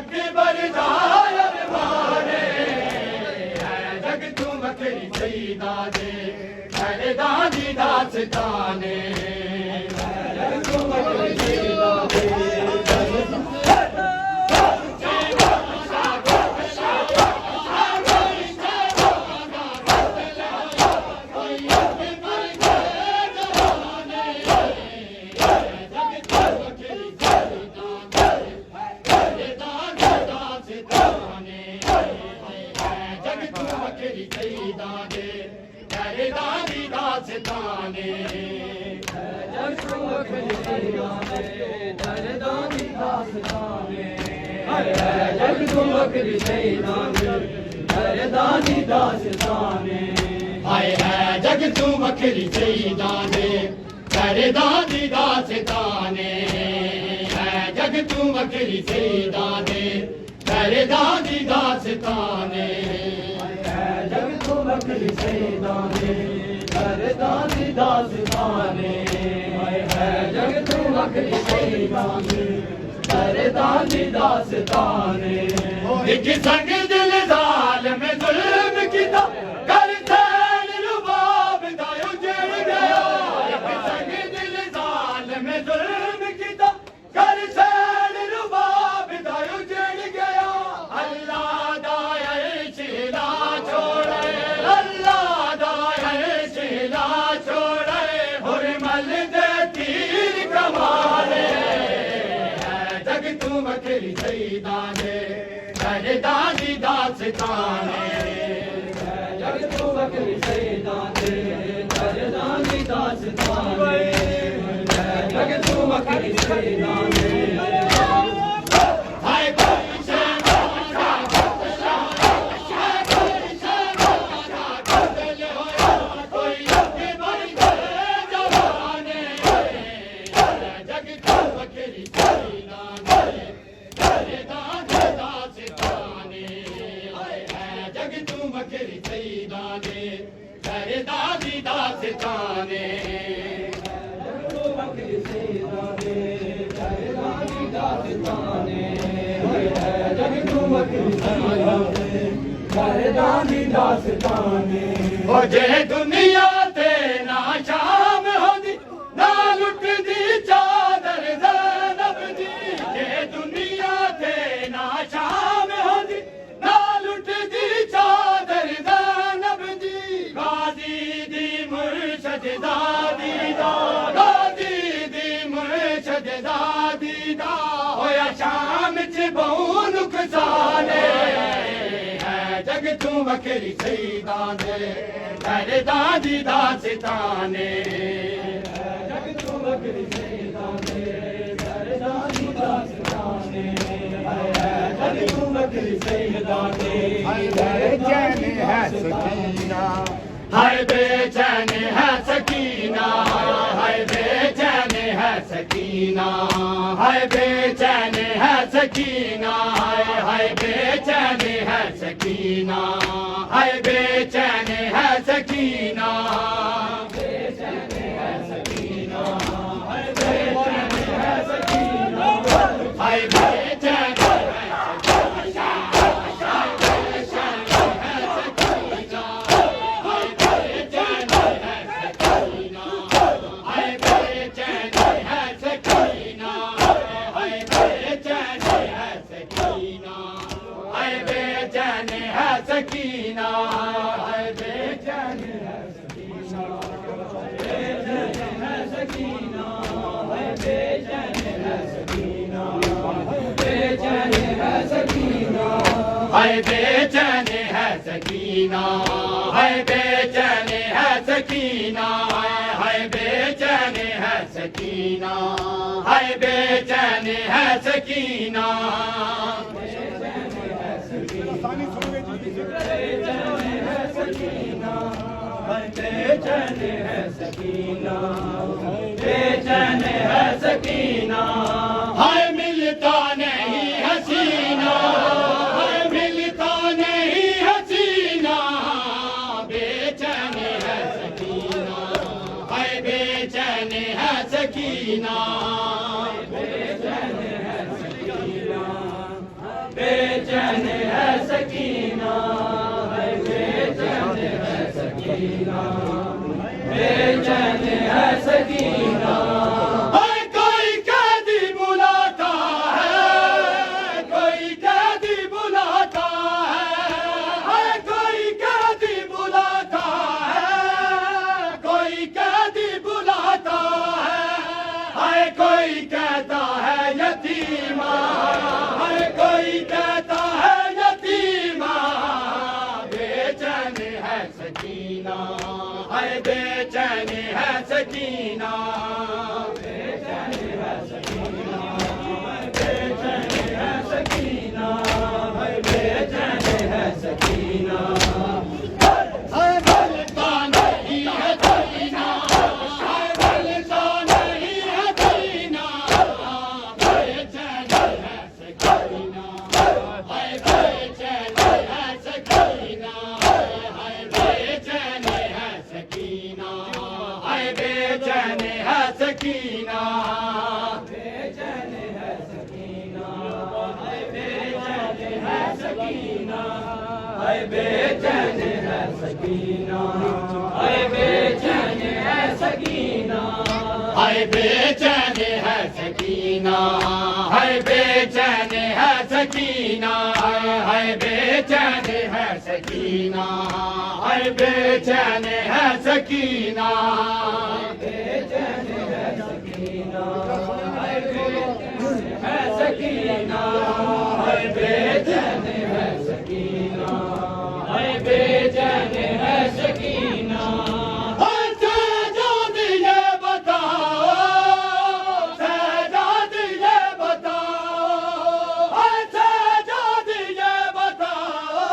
S3: اکبر دار مارے جگ تو بکری سیدہ دے میرے دادی داستانے جگ تو بکری سیدہ دے ہائے ہے جگ تو بکری سیدانے تیرے دادی داستانے ہے جگ تو بکری سیدانے تیرے دادی داستانے ہے جگ تو بکری سیدانے تیرے دادی داستانے ہے جگ تو بکری سیدانے تیرے دادی داستانے ایک سنگ دل ظالم ظلم کیتا کر تین رباب دا اجڑ گیا ایک سنگ دل ظالم ظلم کیتا کر تین رباب دا اجڑ گیا اللہ دا عرش لا چھوڑے اللہ دا عرش لا چھوڑے حرمل دے تیر کمارے جگ تو بکری سیدانے تیرے دادی داستانے جگ تو بکری سیدانے تیرے دادی داستانے جگ تو بکری سیدانے ہائے کوئی شہزادہ کوئی شہزادہ قتل ہویا کوئی اکبر کے جوانے جگ تو بکری سیدانے تیرے دادی داستانے جگ تو بکری سیدانے تیرے دادی داستانے جگ تو بکری سیدانے تیرے دادی داستانے جگ تو بکری سیدانے تیرے دادی داستانے او جے دنیا تے نا شام ہوندی نہ لٹ دی چادر زینب دی جے دنیا تے نا شام ہوندی نہ لٹ دی چادر زینب دی غازی دی مرشد دادی دا غازی دی مرشد دادی دا ہویا شام چ بہو نقصانے ہے جگ تو بکری سیدانے تیرے دادی داستانے جگ تو بکری سیدانے تیرے دادی داستانے جگ تو بکری سیدانے
S2: بے چین ہے سکینہ
S3: ہائے بے چین ہے سکینہ ہائے بے چین ہے سکینہ ہائے بے چین ہے سکینہ ہائے بے چین ہے سکینہ ہائے بے چین ہے سکینہ بے چین ہے سکینہ ہائے بے چین ہے سکینہ ہائے بے چین سکینہ ہے بے چین ہے سکینہ بے چین ہے سکینہ ہے بے چین ہے سکینہ بے چین ہے سکینہ ہے بے چین ہے سکینہ ہے بے چین ہے سکینہ ہے بے چین ہے سکینہ ہے بے چین ہے سکینہ بے چین ہے سکینہ بے چین ہے سکینہ ہائے ملتا نہیں حسینہ ہائے ملتا نہیں حسینہ بے چین ہے سکینہ ہائے بے چین ہے سکینہ بے چین ہے سکینہ سکینہ بے چین ہے سکینہ کوئی قیدی بلاتا ہے کوئی قیدی بلاتا ہے کوئی قیدی بلاتا ہے کوئی قیدی بلاتا ہے کوئی کہتا ہے یتیمہ کوئی کہتا ہے یتیمہ بے چین ہے سکینہ بے چین ہے سکینہ بے چین ہے سکینہ بے چین ہے سکینہ بے چین ہے سکینہ بلتا نہیں ہے سکینہ بلتا نہیں ہے سکینہ بے چین ہے سکینہ بے چین ہے سکینہ بے چین ہے سکینہ بے چین ہے سکینہ بے چین ہے سکینہ بے چین ہے سکینہ بے چین ہے سکینہ بے چین ہے سکینہ بے چین ہے سکینہ بے چین ہے سکینہ بے چین ہے سکینہ بے چین ہے سکینہ بے چین ہے سکینہ ہے سکینہ بے چین ہے سکینہ بے چین ہے سکینہ سجاد یہ بتاؤ سجاد یہ بتاؤ سجاد یہ بتاؤ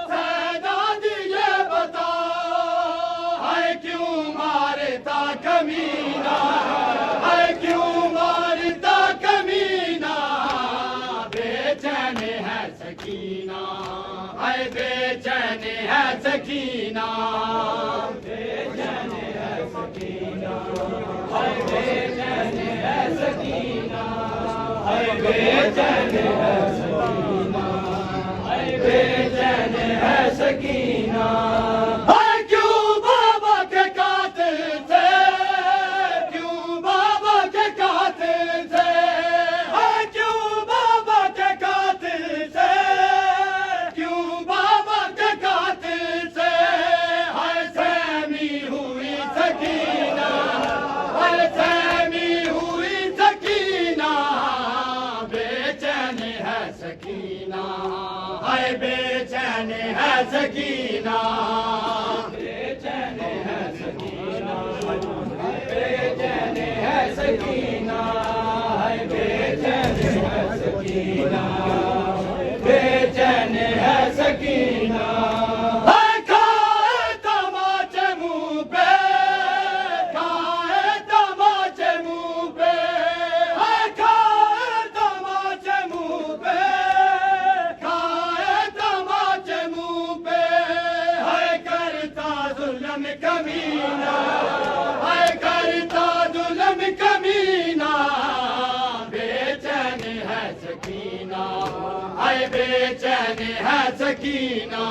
S3: سجاد یہ بتاؤ کیوں مارتا کمینہ کیوں مارتا کمینہ بے چین ہے سکینہ بے چین ہے سکینہ بے چین ہے سکینہ بے چین ہے سکینہ بے چین ہے سکینہ بے چین ہے سکینہ کیوں بابا کے قاتل سے کیوں بابا کے قاتل سے کیوں بابا کے قاتل سے کیوں بابا کے قاتل سے سہمی ہوئی سکینہ سہمی ہوئی سکینہ بے چین ہے سکینہ بے چین ہے سکینہ بے چین ہے سکینہ بے چین ہے سکینہ بے چین ہے سکینہ بے چین ہے سکینہ کھائے تماچے منہ پہ کھائے تماچے منہ پہ کھائے تماچے منہ پہ کھائے تماچے منہ پہ کرتا ظلم کمینہ کرتا ظلم کمینہ بے چین ہے سکینہ بے چین ہے سکینہ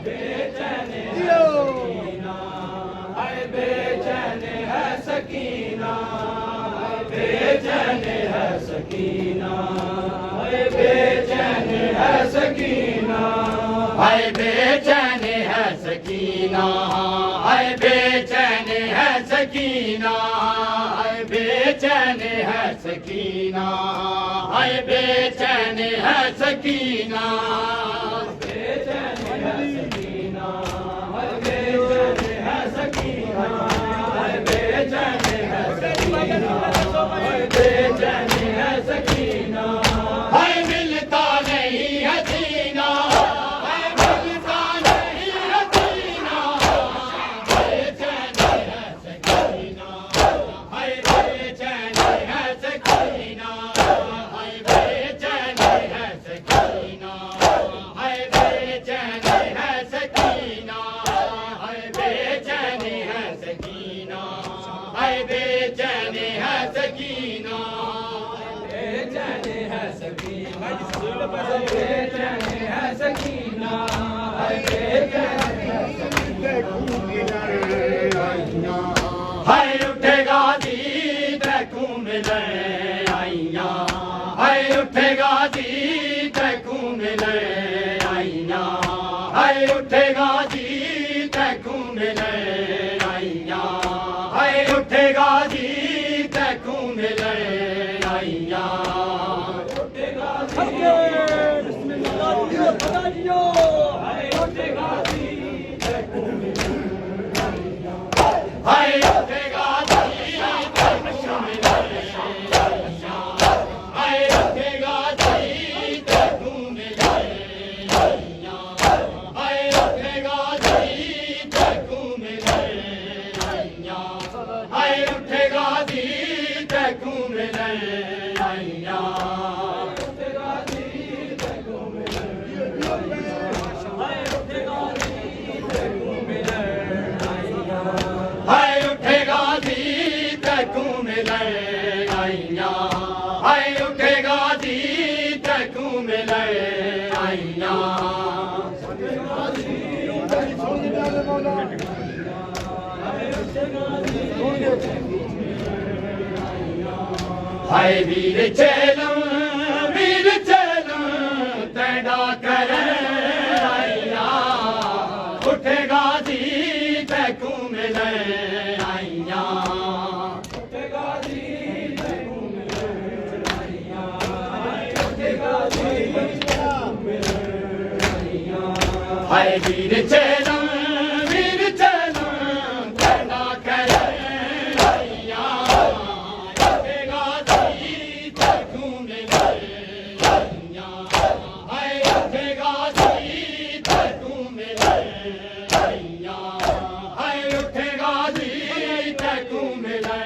S3: بے چین ہے سکینہ بے چین ہے سکینہ بے چین ہے سکینہ بے چین ہے سکینہ بے چین ہے سکینہ بے چین ہے سکینہ بے چین ہے سکینہ بے چین ہے سکینہ بے چین ہے سکینہ بے چین ہے سکینہ بے چین ہے سکینہ بے چین ہے سکینہ ملتا نہیں ہے سینہ ملتا نہیں ہے سینہ بے چین ہے سکینہ بے چین ہے سکینہ بے چین ہے سکینہ بے چین ہے سکینہ بے چین ہے سکینہ بے چین ہے سکینہ بے چین ہے سکینہ بے چین ہے سکینہ بے چین ہے سکینہ ملے آئیاں ہائے اٹھے غازی تیکوں ملے آئیاں ہائے اٹھے غازی تیکوں ملے آئیاں ہائے اٹھے غازی تیکوں ملے آئیاں ہائے اٹھے غازی تیکوں ملے آئیاں ہائے اٹھے غازی تیکوں ملے آئیاں ہائے اٹھے غازی تیکوں ملے آئیاں ہائے اٹھے غازی تیکوں ملے آئیاں ہائے اٹھے غازی تیکوں ملے آئیاں ہائے اٹھے غازی تیکوں ملے آئیاں ہائے ویر چیلم تیڈا کرے آئیاں اٹھے غازی تیکوں ملے آئیاں ہائے ویر چیلم تیڈا کرے آئیاں اٹھے غازی تیکوں ملے آئیاں ہائے اٹھے غازی تیکوں ملے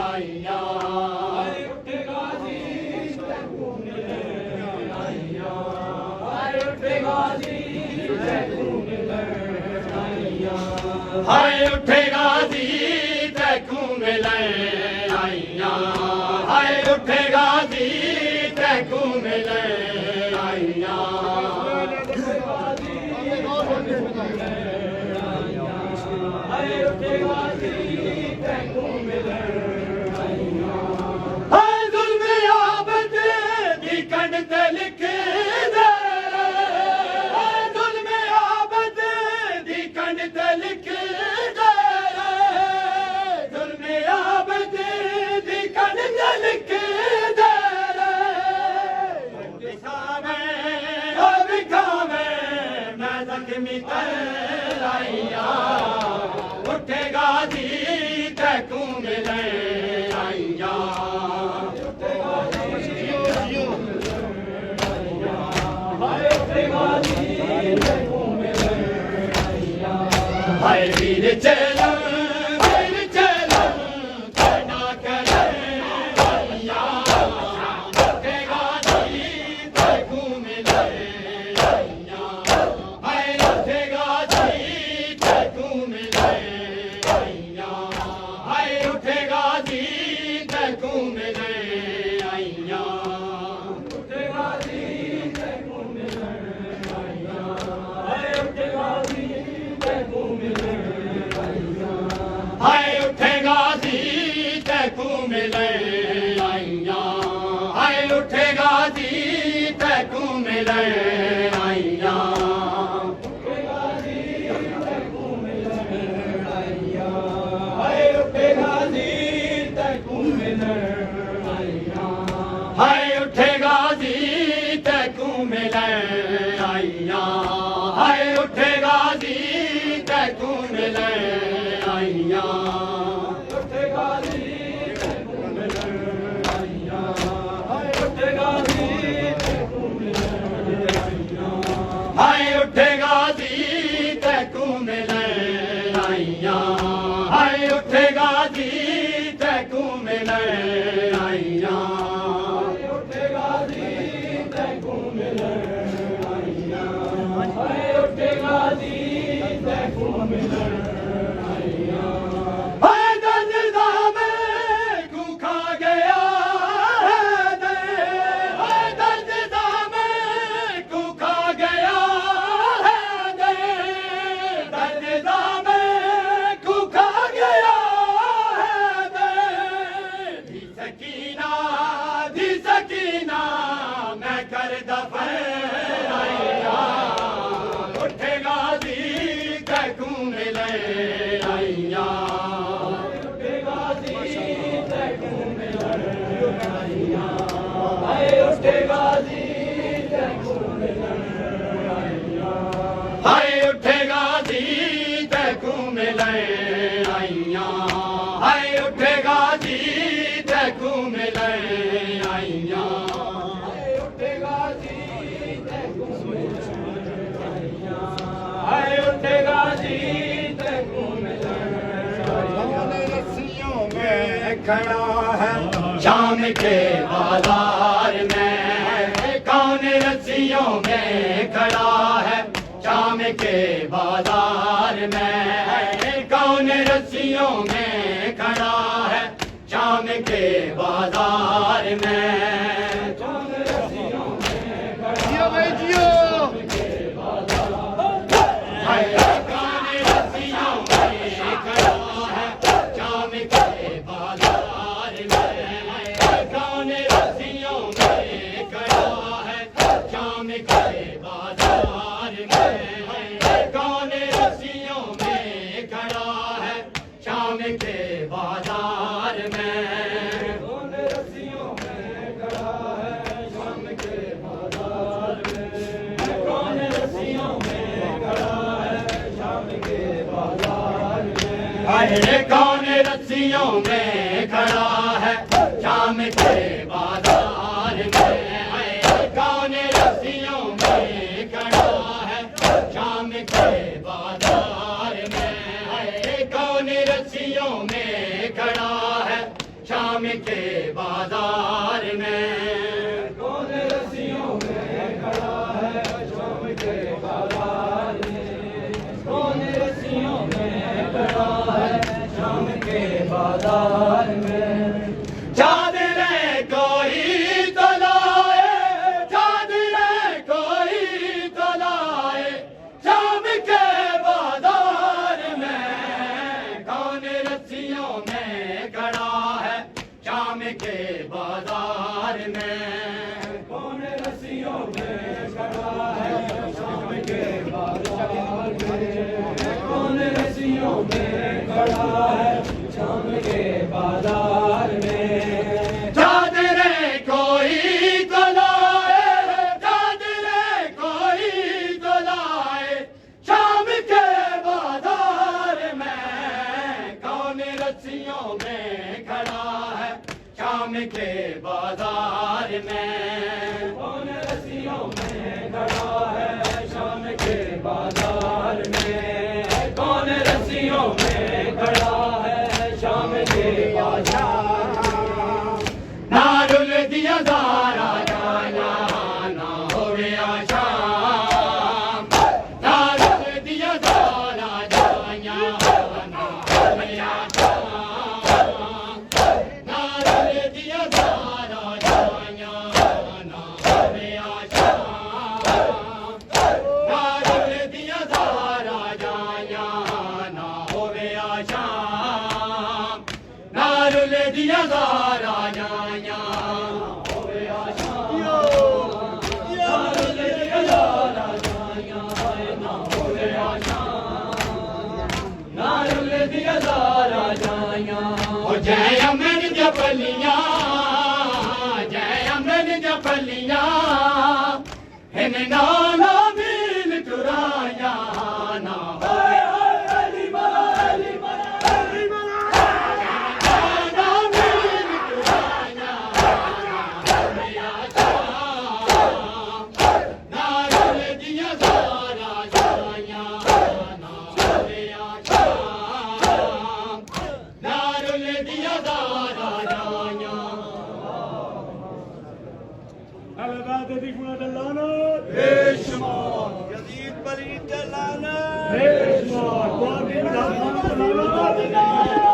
S3: آئیاں ہائے اٹھے غازی تیکوں ملے آئیاں ہائے اٹھے غازی تیکوں ملے آئیاں ہائے اٹھے غازی تیکوں ملے آئیاں ہائے اٹھے غازی تیکوں ملے آئیاں ہائے اٹھے غازی تیکوں ملے آئیاں ہائے ظلم عابد دی کنڈ تے لکھ دے ہائے ظلم عابد دی کنڈ تے لکھ دے ظلم عابد دی کنڈ تے لکھ دے بکھاویں میں زخمی تلائیاں اٹھے غازی تیکوں ملے آئیاں ہائے ویر چیلم تیڈا کرے آئیاں اٹھے غازی تیکوں ملے آئیاں ہائے اٹھے غازی تیکوں ملے آئیاں ہائے اٹھے غازی تیکوں ملے آئیاں اٹھے غازی تیکوں ملے آئیاں ہائے اٹھے غازی تیکوں ملے آئیاں ہائے اٹھے غازی تیکوں ملے آئیاں ہائے اٹھے غازی تیکوں ملے آئیاں ہائے اٹھے غازی تیکوں ملے آئیاں ہائے اٹھے غازی تیکوں ملے آئیاں ہائے اٹھے غازی تیکوں ملے آئیاں اٹھے غازی تیکوں ملے آئیاں ہائے اٹھے غازی تیکوں ملے آئیاں ہائے اٹھے غازی تیکوں ملے آئیاں ہائے اٹھے غازی تیکوں ملے آئیاں اٹھے غازی تیکوں ملے آئیاں ہائے اٹھے غازی تیکوں ملے آئیاں ہائے درد میں کو کھا گیا ہے دے ہائے درد میں کو کھا گیا ہے دے درد میں کو کھا گیا ہے دے سکینہ دی سکینہ میں کر دفن آئیا اٹھے غازی تکوں ملے آئیا اٹھے غازی تکوں ملے آئیا اٹھے غازی تکوں ملے آئیا اٹھے غازی تکوں ملے آئیا اٹھے غازی تکوں ملے آئیا اٹھے غازی تکوں ملے آئیا اٹھے غازی تکوں ملے آئیا رسیوں میں کھڑا ہے شام کے بازار میں کون رسیوں میں کھڑا ہے شام کے بازار میں کون رسیوں میں کھڑا ہے شام کے بازار میں کون رسیوں میں کھڑا ہے شام کے بازار کون رسیوں میں کھڑا ہے شام کے بازار میں کون رسیوں میں کھڑا ہے شام کے بازار میں کون رسیوں میں کھڑا ہے شام کے بازار میں کون رسیوں میں کھڑا ہے شام کے بازار میں کون رسیوں میں کھڑا ہے شام کے بازار میں کون رسیوں میں کھڑا ہے شام کے بازار میں کون رسیوں میں کھڑا ہے شام کے بازار میں کون رسیوں میں کھڑا ہے شام کے بازار میں کون رسیوں میں کھڑا ہے شام کے بازار میں کون رسیوں میں کھڑا ہے شام کے بازار میں چادریں کوئی تو لائے چادریں کوئی تو لائے شام کے بازار میں کون رسیوں میں کھڑا ہے شام کے بازار میں کون رسیوں میں کھڑا ہے شام کے بازار میں کون رسیوں میں کھڑا ہے شام کے بازار میں چادریں کوئی تو لائے چادریں کوئی تو لائے شام کے بازار میں کون رسیوں میں کھڑا ہے شام کے بازار میں کون رسیوں میں کھڑا ہے شام کے بازار میں کون رسیوں میں کھڑا ہے شام کے بازار نارل دیا دارا جانا نہ ہوئے آشام نارل دیا دارا جانا نہ ہوئے آشام نارل دیا دارا جانا نہ ہوئے آشام نارل دیا دارا جانا نہ ہوئے آشام نارل دیا دارا جانا ہوئے آشام نارل دیا دارا جانا نہ ہوئے آشام نارل دیا دارا جانا جے امن جپلیاں جے امن جپلیاں ہن نانا میل ٹرایا نہ ہوئے علی مولا علی مولا علی مولا نانا میل ٹرایا ہوئے آشام نارل دیا دارا جانا نہ ہوئے آشام نارل دیا دارا جانا
S2: الباد دی گنا دلانا
S3: بے شمار
S2: یزید بری دلانا
S3: بے شمار
S2: قومی دلانا